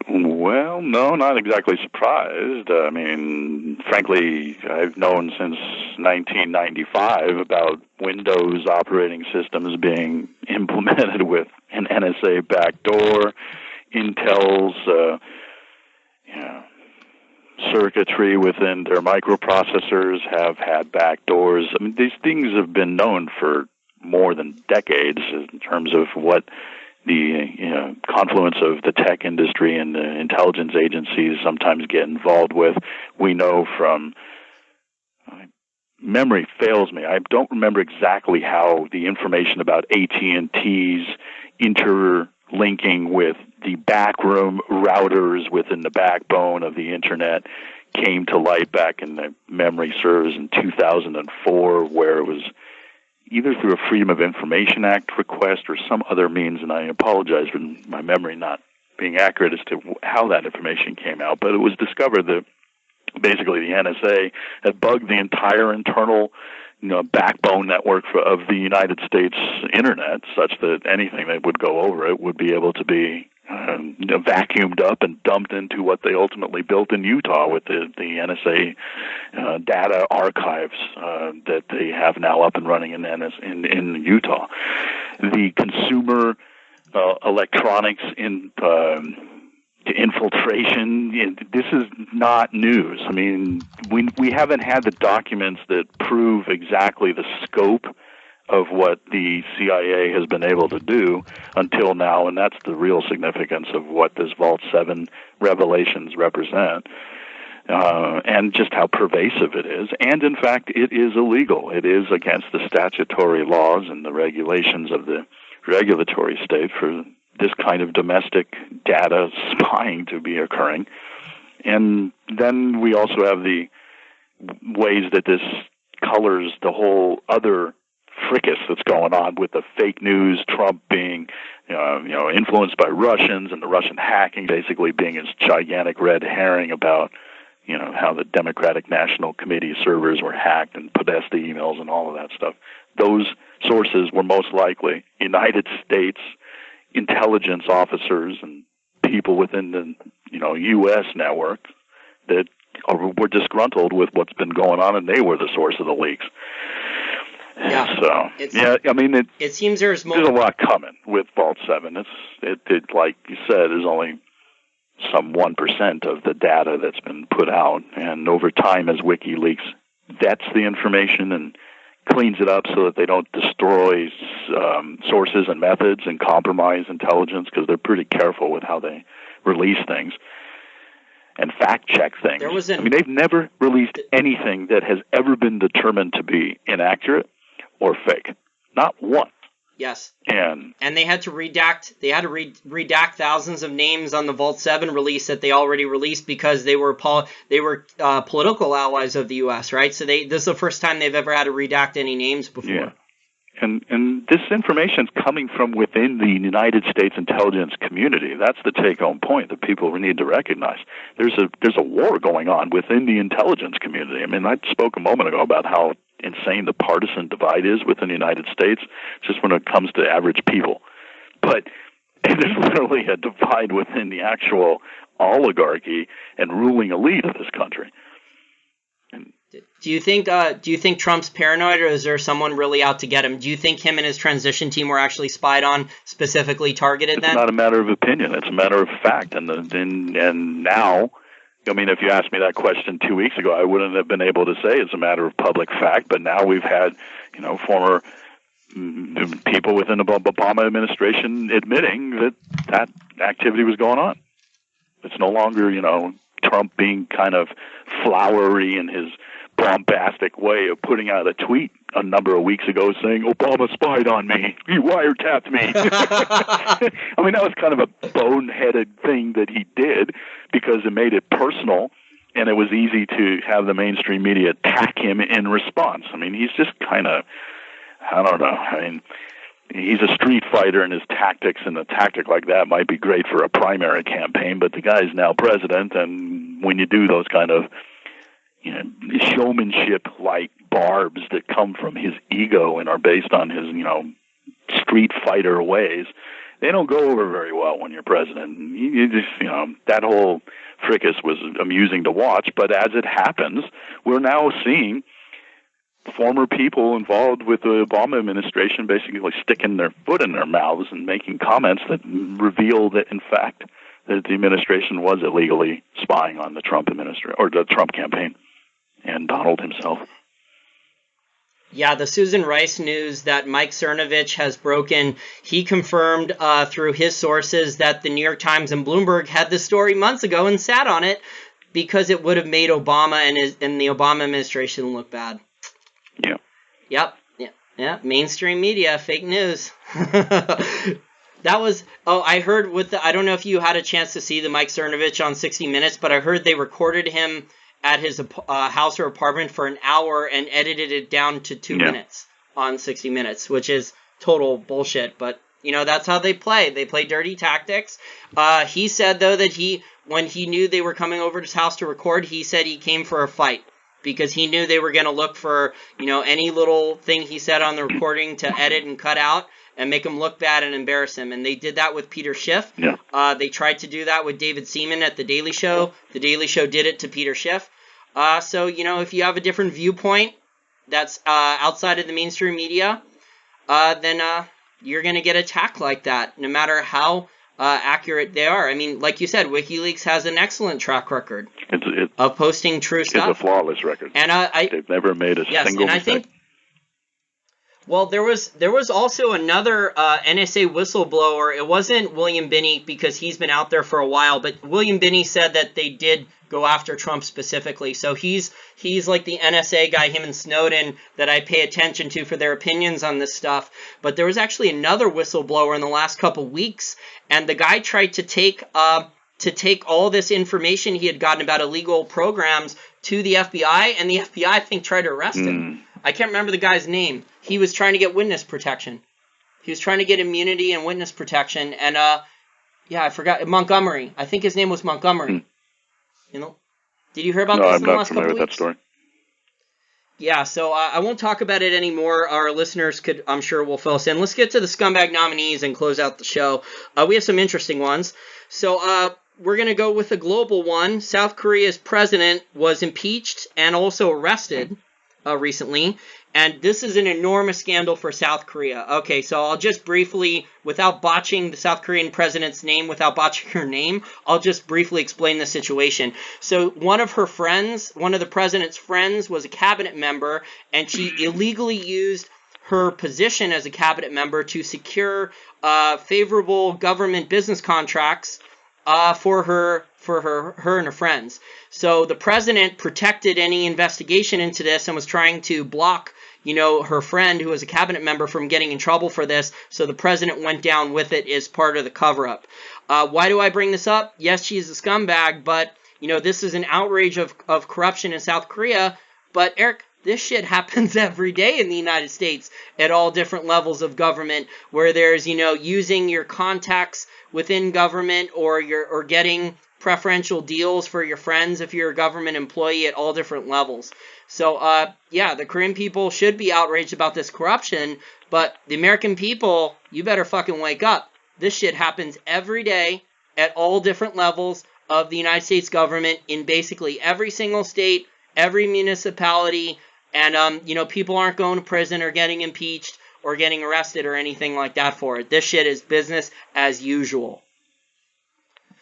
Well, no, not exactly surprised. I mean, frankly, I've known since 1995 about Windows operating systems being implemented with an NSA backdoor, Intel's circuitry within their microprocessors have had backdoors. I mean, these things have been known for more than decades in terms of what the confluence of the tech industry and the intelligence agencies sometimes get involved with. We know from memory fails me. I don't remember exactly how the information about AT&T's interlinking with the backroom routers within the backbone of the internet came to light back in the memory serves in 2004, where it was either through a Freedom of Information Act request or some other means, and I apologize for my memory not being accurate as to how that information came out, but it was discovered that basically the NSA had bugged the entire internal backbone network of the United States internet, such that anything that would go over it would be able to be vacuumed up and dumped into what they ultimately built in Utah with the NSA data archives that they have now up and running in Utah. The consumer electronics infiltration, this is not news. I mean, we haven't had the documents that prove exactly the scope of what the CIA has been able to do until now, and that's the real significance of what this Vault 7 revelations represent, and just how pervasive it is. And in fact, it is illegal. It is against the statutory laws and the regulations of the regulatory state for this kind of domestic data spying to be occurring. And then we also have the ways that this colors the whole other fricas that's going on with the fake news, Trump being, influenced by Russians, and the Russian hacking basically being this gigantic red herring about, how the Democratic National Committee servers were hacked and Podesta emails and all of that stuff. Those sources were most likely United States intelligence officers and people within the U.S. network that were disgruntled with what's been going on, and they were the source of the leaks. Yeah. So I mean, it seems there's a lot coming with Vault 7. It like you said, there's only some 1% of the data that's been put out, and over time, as WikiLeaks vets the information and cleans it up so that they don't destroy sources and methods and compromise intelligence, because they're pretty careful with how they release things and fact-check things. They've never released anything that has ever been determined to be inaccurate or fake. Not one. Yes. And they had to redact. They had to redact thousands of names on the Vault 7 release that they already released because they were political allies of the U.S. Right. So this is the first time they've ever had to redact any names before. Yeah. And this information is coming from within the United States intelligence community. That's the take-home point that people need to recognize. There's a war going on within the intelligence community. I mean, I spoke a moment ago about how insane the partisan divide is within the United States, just when it comes to average people. But there's literally a divide within the actual oligarchy and ruling elite of this country. Do you think Trump's paranoid, or is there someone really out to get him? Do you think him and his transition team were actually spied on, specifically targeted? It's not a matter of opinion; it's a matter of fact. And now, I mean, if you asked me that question 2 weeks ago, I wouldn't have been able to say it's a matter of public fact. But now we've had, former people within the Obama administration admitting that activity was going on. It's no longer, Trump being kind of flowery in his bombastic way of putting out a tweet a number of weeks ago saying, Obama spied on me. He wiretapped me. I mean, that was kind of a boneheaded thing that he did because it made it personal, and it was easy to have the mainstream media attack him in response. I mean, he's just kind of, I don't know. I mean, he's a street fighter, and his tactics, and a tactic like that might be great for a primary campaign, but the guy's now president, and when you do those kind of showmanship-like barbs that come from his ego and are based on his, street fighter ways, they don't go over very well when you're president. You just, that whole fracas was amusing to watch, but as it happens, we're now seeing former people involved with the Obama administration basically sticking their foot in their mouths and making comments that reveal that, in fact, that the administration was illegally spying on the Trump administration or the Trump campaign and Donald himself. Yeah, the Susan Rice news that Mike Cernovich has broken, he confirmed through his sources that the New York Times and Bloomberg had the story months ago and sat on it because it would have made Obama and the Obama administration look bad. Yeah. Yep. Yeah. Mainstream media, fake news. That was, I heard I don't know if you had a chance to see the Mike Cernovich on 60 Minutes, but I heard they recorded him at his house or apartment for an hour and edited it down to 2 minutes on 60 Minutes, which is total bullshit. But, that's how they play. They play dirty tactics. He said, though, that when he knew they were coming over to his house to record, he said he came for a fight because he knew they were going to look for, any little thing he said on the recording to edit and cut out and make him look bad and embarrass him. And they did that with Peter Schiff. Yeah. They tried to do that with David Seaman at The Daily Show. The Daily Show did it to Peter Schiff. So, if you have a different viewpoint that's outside of the mainstream media, then you're going to get attacked like that, no matter how accurate they are. I mean, like you said, WikiLeaks has an excellent track record of posting true stuff. It's a flawless record. And they've never made a single and mistake. I think, well, there was also another NSA whistleblower. It wasn't William Binney because he's been out there for a while, but William Binney said that they did go after Trump specifically. So he's like the NSA guy, him and Snowden, that I pay attention to for their opinions on this stuff. But there was actually another whistleblower in the last couple weeks, and the guy tried to take all this information he had gotten about illegal programs to the FBI, and the FBI, I think, tried to arrest him. I can't remember the guy's name. He was trying to get witness protection. He was trying to get immunity and witness protection, and I forgot, Montgomery. I think his name was Montgomery. Did you hear about this in the last couple weeks? No, I'm not familiar with that story. Yeah, so I won't talk about it anymore. Our listeners could, I'm sure, will fill us in. Let's get to the scumbag nominees and close out the show. We have some interesting ones. So we're going to go with a global one. South Korea's president was impeached and also arrested recently. And this is an enormous scandal for South Korea. Okay, so I'll just briefly, without botching the South Korean president's name, without botching her name, I'll just briefly explain the situation. So one of her friends, one of the president's friends, was a cabinet member, and she illegally used her position as a cabinet member to secure favorable government business contracts for her and her friends. So the president protected any investigation into this and was trying to block, her friend who was a cabinet member from getting in trouble for this. So the president went down with it as part of the cover-up. Why do I bring this up? Yes, she's a scumbag, but, this is an outrage of corruption in South Korea. But, Eric, this shit happens every day in the United States at all different levels of government, where there's, using your contacts within government or getting preferential deals for your friends if you're a government employee at all different levels. So, the Korean people should be outraged about this corruption, but the American people, you better fucking wake up. This shit happens every day at all different levels of the United States government in basically every single state, every municipality, and, people aren't going to prison or getting impeached or getting arrested or anything like that for it. This shit is business as usual.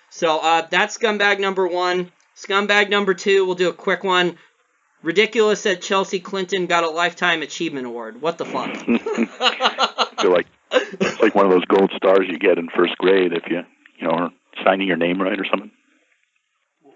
So, that's scumbag number one. Scumbag number two, we'll do a quick one. Ridiculous that Chelsea Clinton got a Lifetime Achievement Award. What the fuck? I feel like it's like one of those gold stars you get in first grade if you are signing your name right or something.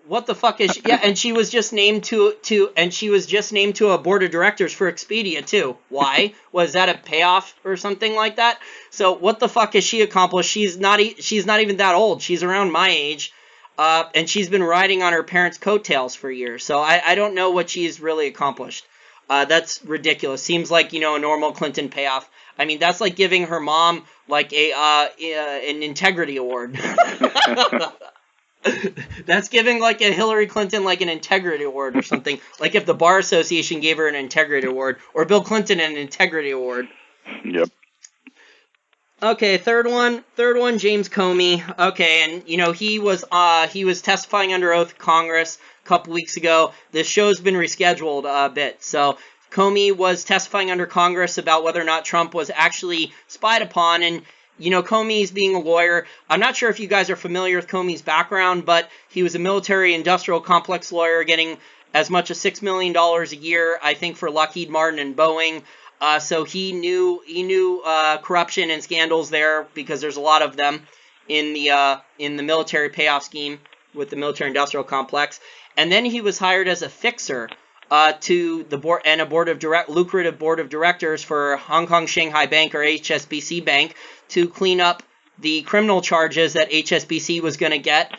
What the fuck is she? Yeah, and she was just named to a board of directors for Expedia too. Why? Was that a payoff or something like that? So what the fuck has she accomplished? She's not even that old. She's around my age. And she's been riding on her parents' coattails for years. So I don't know what she's really accomplished. That's ridiculous. Seems like, a normal Clinton payoff. I mean, that's like giving her mom like an integrity award. That's giving like a Hillary Clinton like an integrity award or something. Like if the Bar Association gave her an integrity award, or Bill Clinton an integrity award. Yep. Okay, third one, James Comey. Okay, and he was testifying under oath in Congress a couple weeks ago. This show's been rescheduled a bit. So Comey was testifying under Congress about whether or not Trump was actually spied upon, and Comey's being a lawyer. I'm not sure if you guys are familiar with Comey's background, but he was a military-industrial complex lawyer getting as much as $6 million a year, I think, for Lockheed Martin and Boeing. So he knew corruption and scandals there because there's a lot of them in the military payoff scheme with the military-industrial complex. And then he was hired as a fixer to the board and lucrative board of directors for Hong Kong Shanghai Bank or HSBC Bank to clean up the criminal charges that HSBC was going to get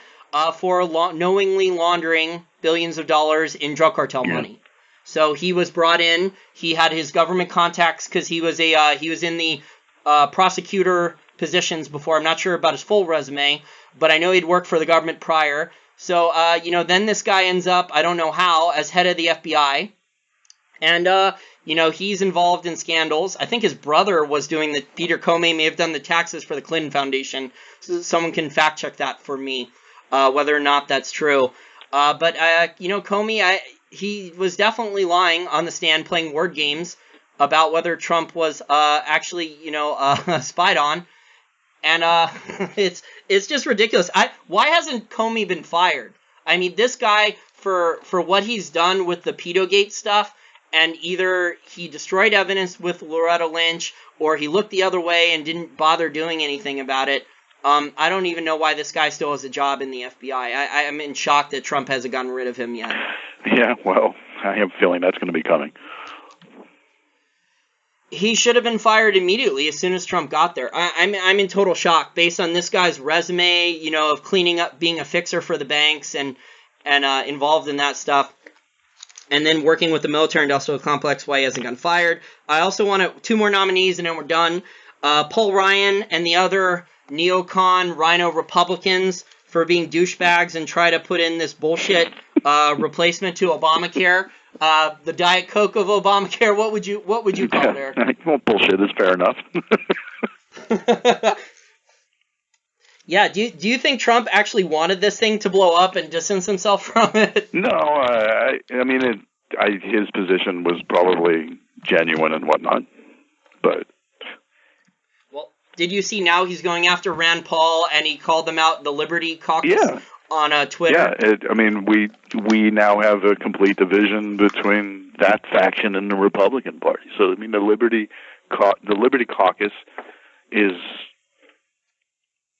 for knowingly laundering billions of dollars in drug cartel money. So he was brought in. He had his government contacts because he was in the prosecutor positions before. I'm not sure about his full resume, but I know he'd worked for the government prior. So then this guy ends up, I don't know how, as head of the FBI, and he's involved in scandals. I think his brother was doing Peter Comey may have done the taxes for the Clinton Foundation. So someone can fact check that for me, whether or not that's true. But Comey, he was definitely lying on the stand, playing word games about whether Trump was actually, spied on. And it's just ridiculous. Why hasn't Comey been fired? I mean, this guy, for what he's done with the Pedogate stuff, and either he destroyed evidence with Loretta Lynch, or he looked the other way and didn't bother doing anything about it. I don't even know why this guy still has a job in the FBI. I'm in shock that Trump hasn't gotten rid of him yet. Yeah, well, I have a feeling that's going to be coming. He should have been fired immediately as soon as Trump got there. I'm in total shock based on this guy's resume, of cleaning up, being a fixer for the banks and involved in that stuff, and then working with the military-industrial complex. Why he hasn't gotten fired. I also want two more nominees, and then we're done. Paul Ryan and the other Neocon Rhino Republicans for being douchebags and try to put in this bullshit replacement to Obamacare. The Diet Coke of Obamacare. What would you call it, Eric? Well, bullshit is fair enough. Yeah, do you think Trump actually wanted this thing to blow up and distance himself from it? No, I mean, his position was probably genuine and whatnot, but... Well, did you see now he's going after Rand Paul, and he called them out, the Liberty Caucus, on Twitter? Yeah, I mean, we now have a complete division between that faction and the Republican Party. So, I mean, the Liberty Caucus is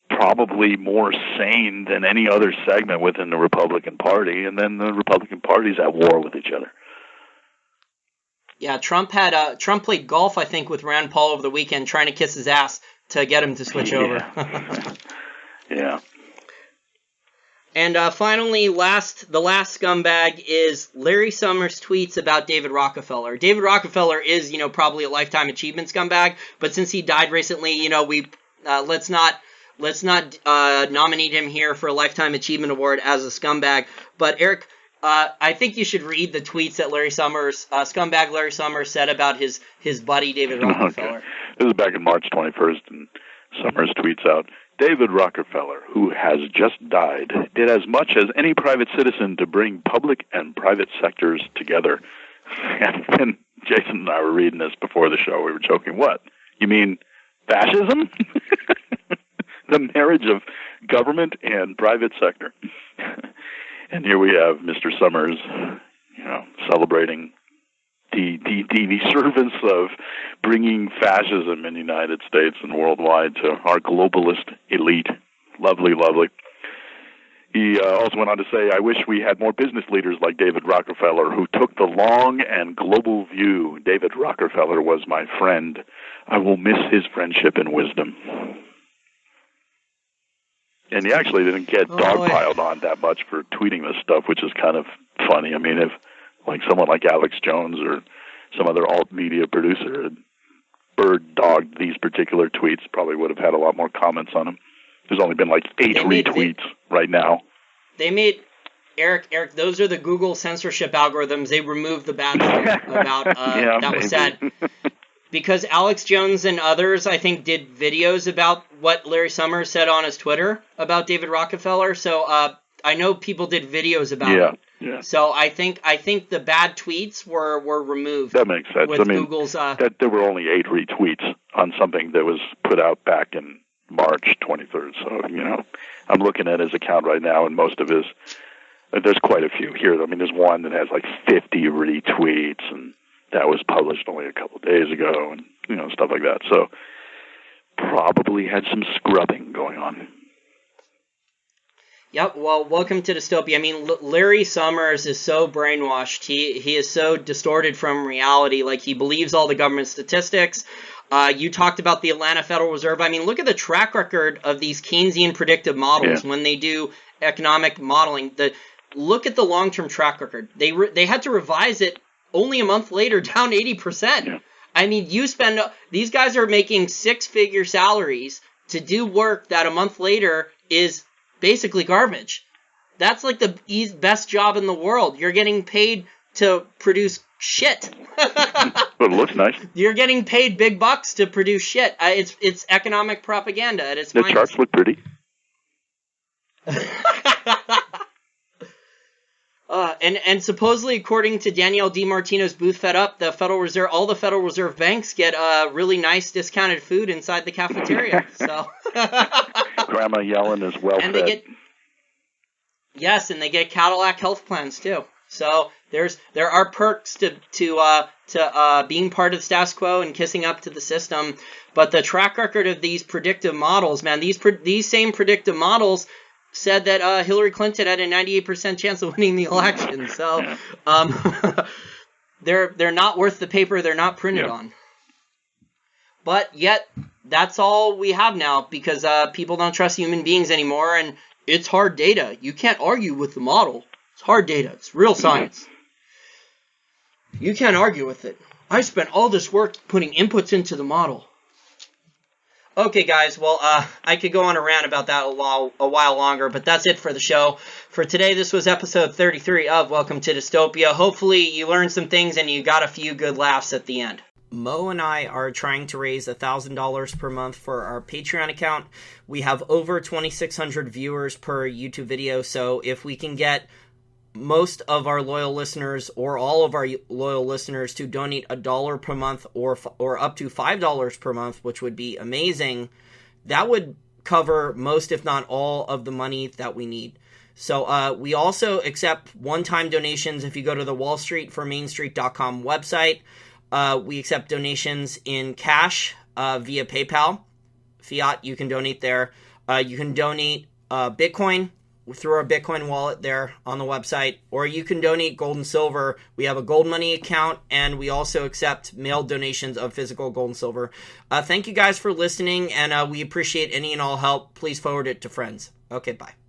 probably more sane than any other segment within the Republican Party, and then the Republican Party's at war with each other. Yeah, Trump played golf, I think, with Rand Paul over the weekend, trying to kiss his ass to get him to switch over. Yeah. And finally, the last scumbag is Larry Summers' tweets about David Rockefeller. David Rockefeller is, probably a lifetime achievement scumbag, but since he died recently, we let's not nominate him here for a lifetime achievement award as a scumbag. But Eric, I think you should read the tweets that scumbag Larry Summers said about his buddy David Rockefeller. Okay. This is back in March 21st, and Summers tweets out, David Rockefeller, who has just died, did as much as any private citizen to bring public and private sectors together. And then Jason and I were reading this before the show. We were joking, what? You mean fascism? The marriage of government and private sector. And here we have Mr. Summers, celebrating the servants of bringing fascism in the United States and worldwide to our globalist elite. Lovely, lovely. He also went on to say, I wish we had more business leaders like David Rockefeller who took the long and global view. David Rockefeller was my friend. I will miss his friendship and wisdom. And he actually didn't get dogpiled on that much for tweeting this stuff, which is kind of funny. I mean, if someone like Alex Jones or some other alt media producer had bird-dogged these particular tweets, probably would have had a lot more comments on them. There's only been 8 retweets right now. They made... Eric, those are the Google censorship algorithms. They removed the bad stuff about that was said. Because Alex Jones and others, I think, did videos about what Larry Summers said on his Twitter about David Rockefeller. So I know people did videos about it. Yeah. So I think the bad tweets were removed. That makes sense. With Google's that there were only 8 retweets on something that was put out back in March 23rd. So I'm looking at his account right now, and most of his there's quite a few here. I mean, there's one that has 50 retweets, and that was published only a couple of days ago, and stuff like that. So probably had some scrubbing going on. Yep. Well, welcome to Dystopia. I mean, Larry Summers is so brainwashed. He is so distorted from reality. He believes all the government statistics. You talked about the Atlanta Federal Reserve. I mean, look at the track record of these Keynesian predictive models when they do economic modeling. Look at the long-term track record. They had to revise it only a month later, down 80%. Yeah. I mean, these guys are making 6-figure salaries to do work that a month later is basically garbage. That's the best job in the world. You're getting paid to produce shit. But it looks nice. You're getting paid big bucks to produce shit. It's economic propaganda at its finest. The charts look pretty. And supposedly, according to Danielle DiMartino's Booth Fed Up, all the Federal Reserve banks get really nice discounted food inside the cafeteria. So Grandma Yellen is well fed. Yes, and they get Cadillac health plans too. So there are perks to being part of the status quo and kissing up to the system. But the track record of these predictive models, man, these same predictive models said that Hillary Clinton had a 98% chance of winning the election. So they're not worth the paper they're not printed on. But yet that's all we have now because people don't trust human beings anymore, and it's hard data. You can't argue with the model. It's hard data. It's real science. You can't argue with it. I spent all this work putting inputs into the model. Okay, guys. Well, I could go on a rant about that a while longer, but that's it for the show. For today, this was episode 33 of Welcome to Dystopia. Hopefully, you learned some things and you got a few good laughs at the end. Mo and I are trying to raise $1,000 per month for our Patreon account. We have over 2,600 viewers per YouTube video, so if we can get most of our loyal listeners or all of our loyal listeners to donate $1 per month or up to $5 per month, which would be amazing, that would cover most, if not all, of the money that we need. So we also accept one-time donations. If you go to the wallstreetformainstreet.com website, we accept donations in cash via PayPal. Fiat, you can donate there. You can donate Bitcoin through our Bitcoin wallet there on the website, or you can donate gold and silver. We have a gold money account, and we also accept mailed donations of physical gold and silver. Thank you guys for listening, and we appreciate any and all help. Please forward it to friends. Okay, bye.